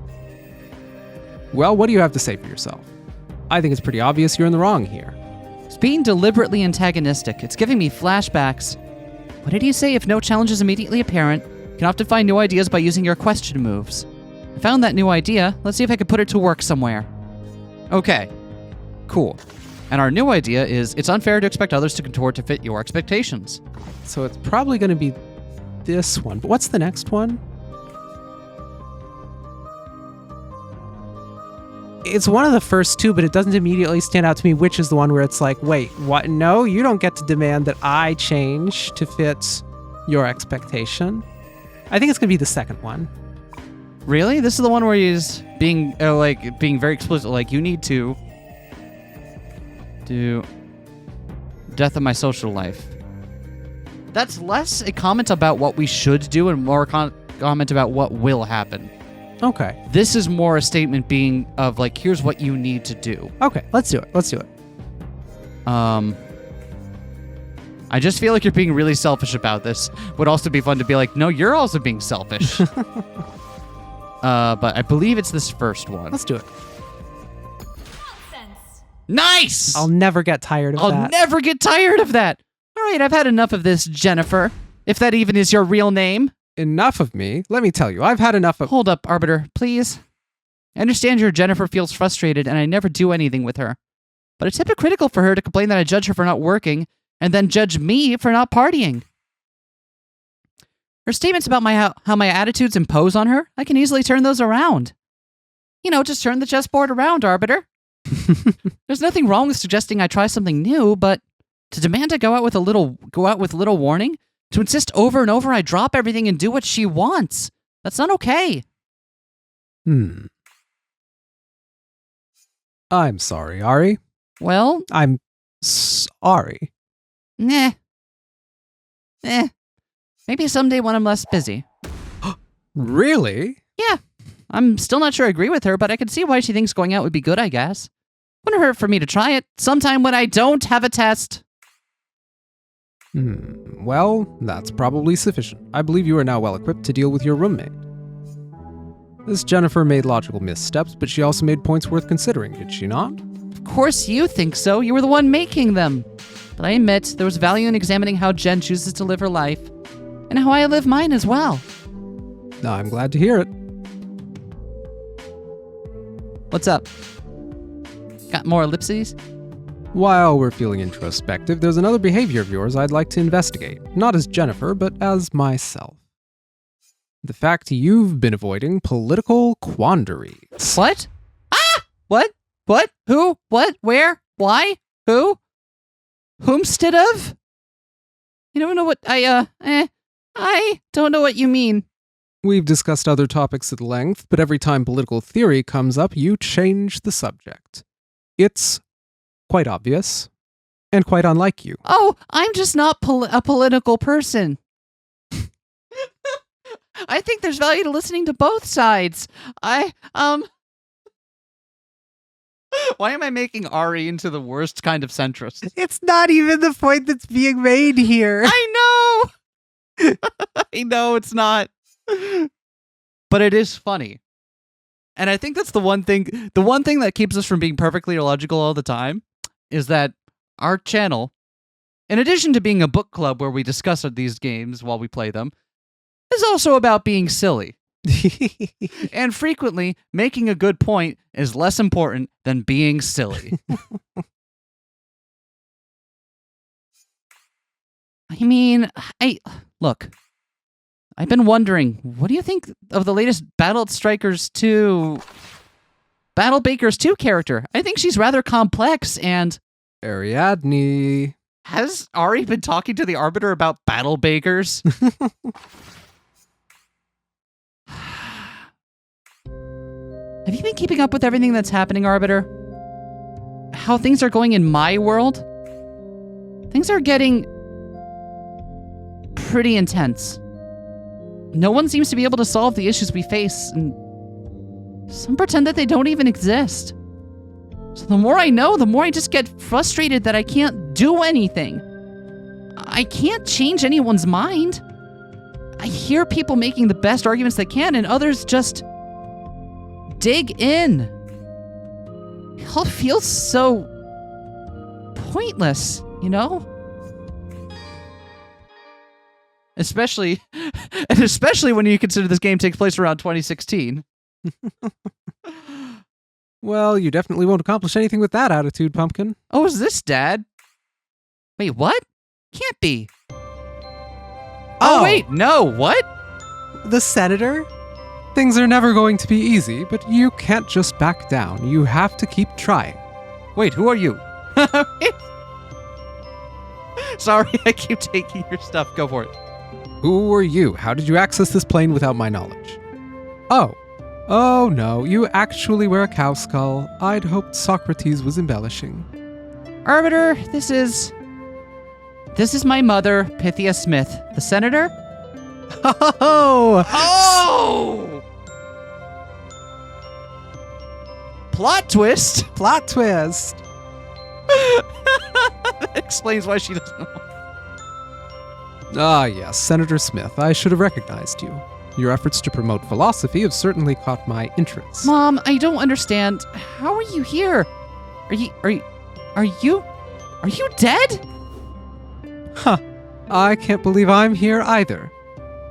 Well, what do you have to say for yourself? I think it's pretty obvious you're in the wrong here. It's being deliberately antagonistic. It's giving me flashbacks. What did you say? If no challenge is immediately apparent, you can often find new ideas by using your question moves. I found that new idea. Let's see if I can put it to work somewhere. Okay. Cool. And our new idea is, it's unfair to expect others to contort to fit your expectations. So it's probably going to be this one. But what's the next one? It's one of the first two, but it doesn't immediately stand out to me which is the one where it's like, wait, what? No, you don't get to demand that I change to fit your expectation. I think it's going to be the second one. Really? This is the one where he's being being very explicit, like, you need to do death of my social life. That's less a comment about what we should do and more a comment about what will happen. Okay. This is more a statement being of, like, here's what you need to do. Okay, let's do it. Let's do it. I just feel like you're being really selfish about this. Would also be fun to be like, no, you're also being selfish. But I believe it's this first one. Let's do it. Nice! I'll never get tired of that. I'll never get tired of that. All right, I've had enough of this, Jennifer. If that even is your real name. Enough of me? Let me tell you, I've had enough of... Hold up, Arbiter, please. I understand your Jennifer feels frustrated and I never do anything with her. But it's hypocritical for her to complain that I judge her for not working and then judge me for not partying. Her statements about how my attitudes impose on her, I can easily turn those around. You know, just turn the chessboard around, Arbiter. There's nothing wrong with suggesting I try something new, but to demand I go out with little warning, to insist over and over I drop everything and do what she wants, that's not okay. I'm sorry, Ari. Well, I'm sorry. Maybe someday when I'm less busy. Really? Yeah. I'm still not sure I agree with her, but I can see why she thinks going out would be good, I guess. Wouldn't hurt for me to try it sometime when I don't have a test. Well, that's probably sufficient. I believe you are now well equipped to deal with your roommate. This Jennifer made logical missteps, but she also made points worth considering, did she not? Of course you think so. You were the one making them. But I admit, there was value in examining how Jen chooses to live her life, and how I live mine as well. I'm glad to hear it. What's up? Got more ellipses? While we're feeling introspective, there's another behavior of yours I'd like to investigate. Not as Jennifer, but as myself. The fact you've been avoiding political quandaries. What? Ah! What? What? Who? What? Where? Why? Who? Whomstead of? I don't know what I don't know what you mean. We've discussed other topics at length, but every time political theory comes up, you change the subject. It's quite obvious, and quite unlike you. Oh, I'm just not a political person. I think there's value to listening to both sides. Why am I making Ari into the worst kind of centrist? It's not even the point that's being made here. I know! I know it's not. But it is funny. And I think that's the one thing that keeps us from being perfectly illogical all the time is that our channel, in addition to being a book club where we discuss these games while we play them, is also about being silly. And frequently, making a good point is less important than being silly. I mean, look, I've been wondering, what do you think of the latest Battle Bakers 2 character? I think she's rather complex and... Ariadne. Has Ari been talking to the Arbiter about Battle Bakers? Have you been keeping up with everything that's happening, Arbiter? How things are going in my world? Things are getting pretty intense. No one seems to be able to solve the issues we face, and some pretend that they don't even exist. So the more I know, the more I just get frustrated that I can't do anything. I can't change anyone's mind. I hear people making the best arguments they can, and others just dig in. It all feels so pointless, you know? Especially when you consider this game takes place around 2016. Well, you definitely won't accomplish anything with that attitude, Pumpkin. Oh, is this Dad? Wait, what? Can't be. Oh, wait, no, what? The senator? Things are never going to be easy, but you can't just back down. You have to keep trying. Wait, who are you? Sorry, I keep taking your stuff. Go for it. Who are you? How did you access this plane without my knowledge? Oh no, you actually wear a cow skull. I'd hoped Socrates was embellishing. Arbiter, this is my mother, Pythia Smith. The senator? Oh! Oh! Plot twist! Plot twist. That explains why she doesn't know. Ah, yes, Senator Smith. I should have recognized you. Your efforts to promote philosophy have certainly caught my interest. Mom, I don't understand. How are you here? Are you dead? Huh. I can't believe I'm here either.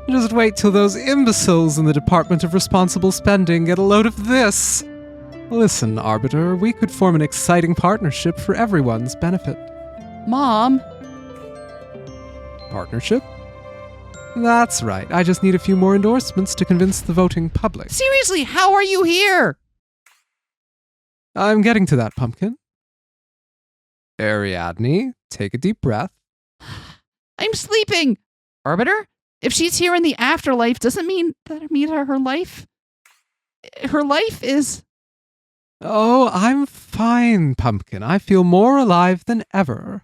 Just wait till those imbeciles in the Department of Responsible Spending get a load of this. Listen, Arbiter, we could form an exciting partnership for everyone's benefit. Mom. Partnership? That's right. I just need a few more endorsements to convince the voting public. Seriously, how are you here? I'm getting to that, Pumpkin. Ariadne, take a deep breath. I'm sleeping. Arbiter, if she's here in the afterlife, doesn't mean that her life is... Oh, I'm fine, Pumpkin. I feel more alive than ever.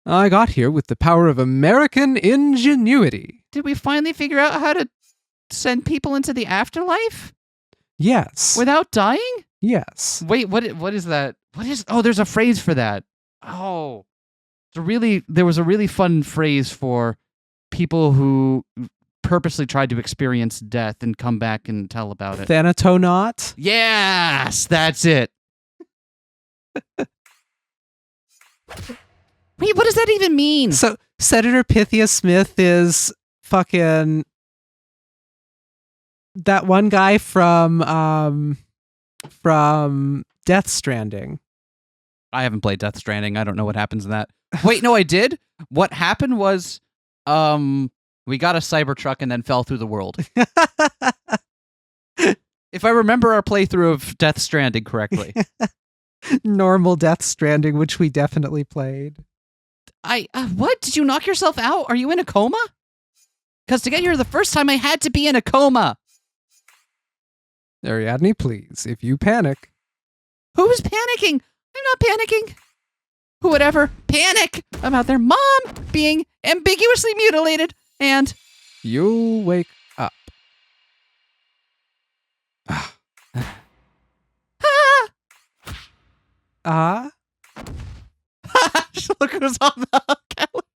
I got here with the power of American ingenuity. Did we finally figure out how to send people into the afterlife? Yes. Without dying? Yes. Wait, what is that? Oh, there's a phrase for that. Oh. There was a really fun phrase for people who purposely tried to experience death and come back and tell about it. Thanatonaut? Yes, that's it. Wait, what does that even mean? So Senator Pythia Smith is fucking that one guy from Death Stranding. I haven't played Death Stranding. I don't know what happens in that. Wait, no, I did. What happened was we got a Cybertruck and then fell through the world. If I remember our playthrough of Death Stranding correctly. Normal Death Stranding, which we definitely played. What? Did you knock yourself out? Are you in a coma? Because to get here the first time, I had to be in a coma. Ariadne, please, if you panic. Who's panicking? I'm not panicking. Who would ever panic about their mom being ambiguously mutilated and... You'll wake up. Look who's on the calendar.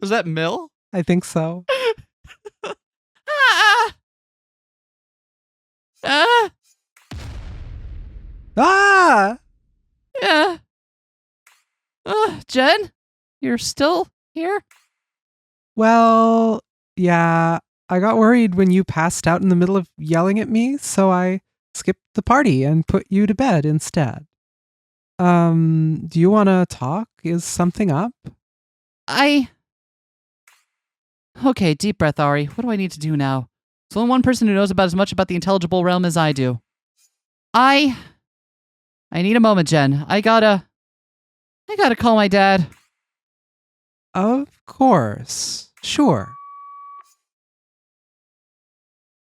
Was that Mill? I think so. Yeah. Jen, you're still here? Well, yeah. I got worried when you passed out in the middle of yelling at me, so I skipped the party and put you to bed instead. Do you want to talk? Is something up? Okay, deep breath, Ari. What do I need to do now? There's only one person who knows about as much about the intelligible realm as I do. I need a moment, Jen. I gotta call my dad. Of course. Sure.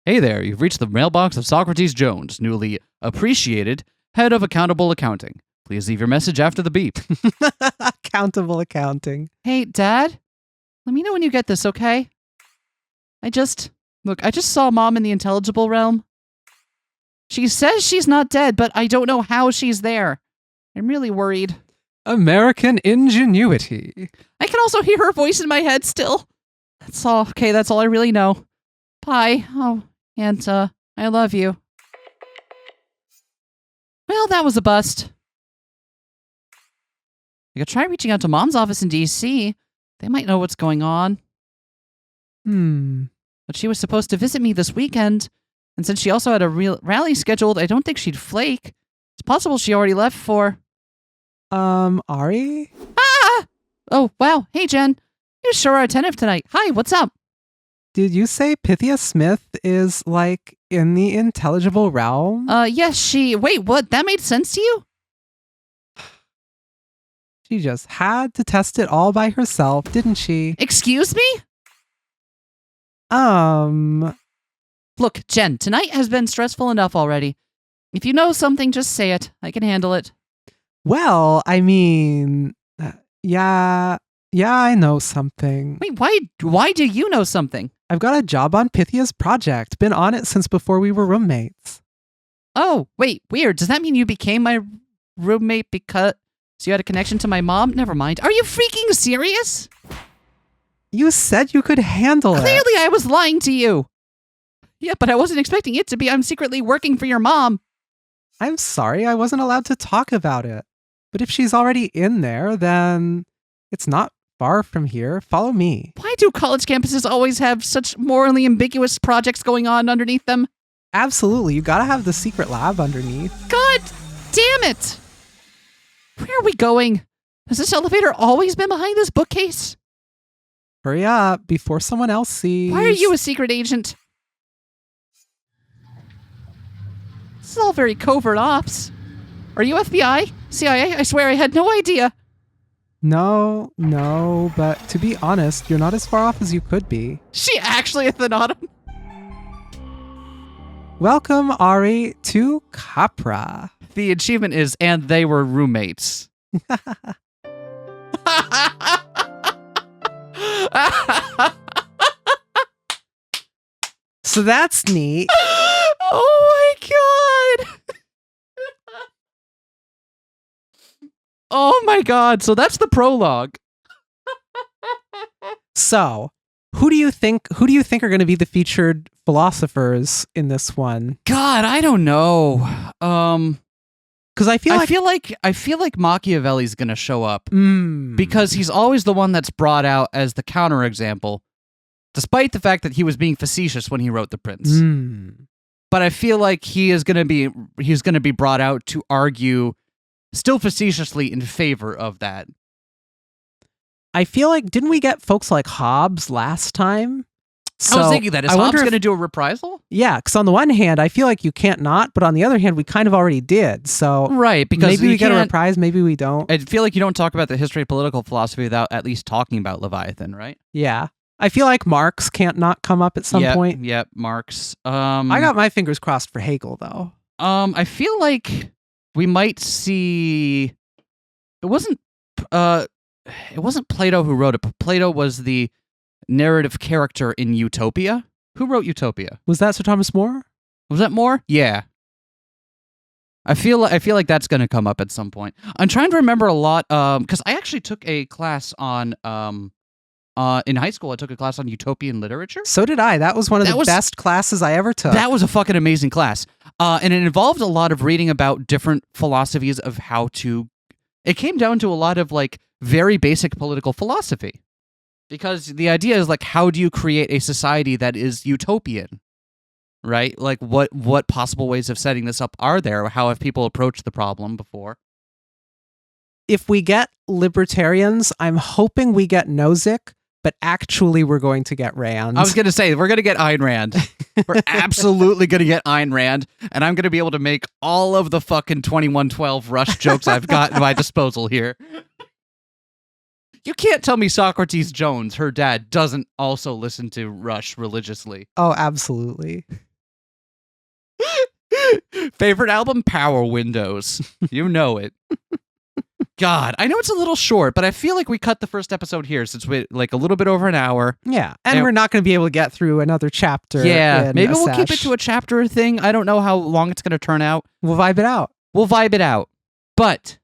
Hey there, you've reached the mailbox of Socrates Jones, newly appreciated head of accountable accounting. Please leave your message after the beep. Accountable accounting. Hey, Dad? Let me know when you get this, okay? I just saw Mom in the intelligible realm. She says she's not dead, but I don't know how she's there. I'm really worried. American ingenuity. I can also hear her voice in my head still. That's all. Okay, that's all I really know. Hi. Oh, and I love you. Well, that was a bust. I could try reaching out to Mom's office in D.C. They might know what's going on. But she was supposed to visit me this weekend, and since she also had a real rally scheduled, I don't think she'd flake. It's possible she already left for... Ari? Ah! Oh, wow. Hey, Jen. You sure are attentive tonight. Hi, what's up? Did you say Pythia Smith is, like, in the intelligible realm? Yes, she... Wait, what? That made sense to you? She just had to test it all by herself, didn't she? Excuse me? Look, Jen, tonight has been stressful enough already. If you know something, just say it. I can handle it. Well, I mean, yeah, I know something. Wait, why do you know something? I've got a job on Pythia's project. Been on it since before we were roommates. Oh, wait, weird. Does that mean you became my roommate because you had a connection to my mom? Never mind. Are you freaking serious? You said you could handle it. Clearly I was lying to you. Yeah, but I wasn't expecting it to be I'm secretly working for your mom. I'm sorry, I wasn't allowed to talk about it. But if she's already in there, then it's not far from here. Follow me. Why do college campuses always have such morally ambiguous projects going on underneath them? Absolutely, you gotta have the secret lab underneath. God damn it! Where are we going? Has this elevator always been behind this bookcase? Hurry up, before someone else sees. Why are you a secret agent? This is all very covert ops. Are you FBI? CIA? I swear I had no idea. No, but to be honest, you're not as far off as you could be. She actually at the bottom. Welcome, Ari, to Capra. The achievement is, and they were roommates. So that's neat. Oh my god! Oh my god! So that's the prologue. So, who do you think are going to be the featured philosophers in this one? God, I don't know. Because I feel like Machiavelli's gonna show up because he's always the one that's brought out as the counterexample, despite the fact that he was being facetious when he wrote The Prince. But I feel like he's gonna be brought out to argue, still facetiously, in favor of that. I feel like, didn't we get folks like Hobbes last time? So I was thinking that. Is Hobbes going to do a reprisal? Yeah, because on the one hand, I feel like you can't not, but on the other hand, we kind of already did. So right, because maybe we get a reprise, maybe we don't. I feel like you don't talk about the history of political philosophy without at least talking about Leviathan, right? Yeah. I feel like Marx can't not come up at some point. Yep, Marx. I got my fingers crossed for Hegel, though. I feel like we might see... It wasn't Plato who wrote it, but Plato was the narrative character in Utopia. Who wrote Utopia? Was that Sir Thomas More? Was that More? Yeah. I feel like that's going to come up at some point. I'm trying to remember a lot because I actually took a class on in high school. I took a class on utopian literature. So did I. That was one of the best classes I ever took. That was a fucking amazing class. And it involved a lot of reading about different philosophies of how to... It came down to a lot of like very basic political philosophy. Because the idea is like, how do you create a society that is utopian? Right? Like what possible ways of setting this up are there? How have people approached the problem before? If we get libertarians, I'm hoping we get Nozick, but actually we're going to get Rand. I was going to say, we're going to get Ayn Rand. We're absolutely going to get Ayn Rand, and I'm going to be able to make all of the fucking 2112 Rush jokes I've got at my disposal here. You can't tell me Socrates Jones, her dad, doesn't also listen to Rush religiously. Oh, absolutely. Favorite album? Power Windows. You know it. God, I know it's a little short, but I feel like we cut the first episode here since we're like a little bit over an hour. Yeah, and we're not going to be able to get through another chapter. Yeah, maybe we'll keep it to a chapter thing. I don't know how long it's going to turn out. We'll vibe it out. But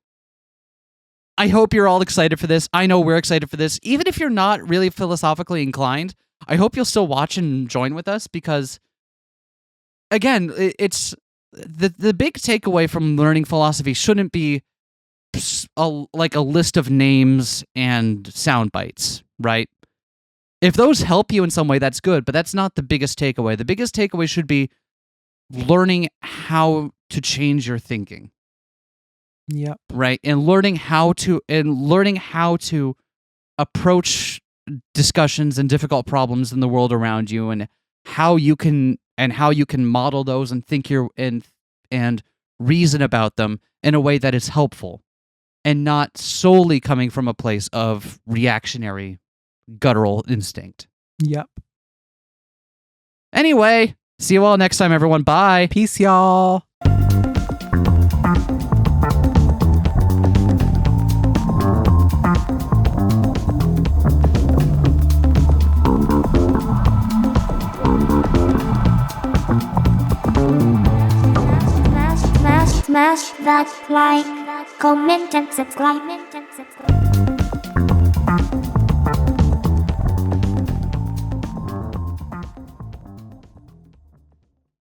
I hope you're all excited for this. I know we're excited for this. Even if you're not really philosophically inclined, I hope you'll still watch and join with us because, again, it's the big takeaway from learning philosophy shouldn't be like a list of names and sound bites, right? If those help you in some way, that's good, but that's not the biggest takeaway. The biggest takeaway should be learning how to change your thinking. Yep. Right? And learning how to approach discussions and difficult problems in the world around you, and how you can model those and think and reason about them in a way that is helpful and not solely coming from a place of reactionary guttural instinct. Yep. Anyway, see you all next time, everyone. Bye. Peace, y'all. Smash that like, comment and subscribe.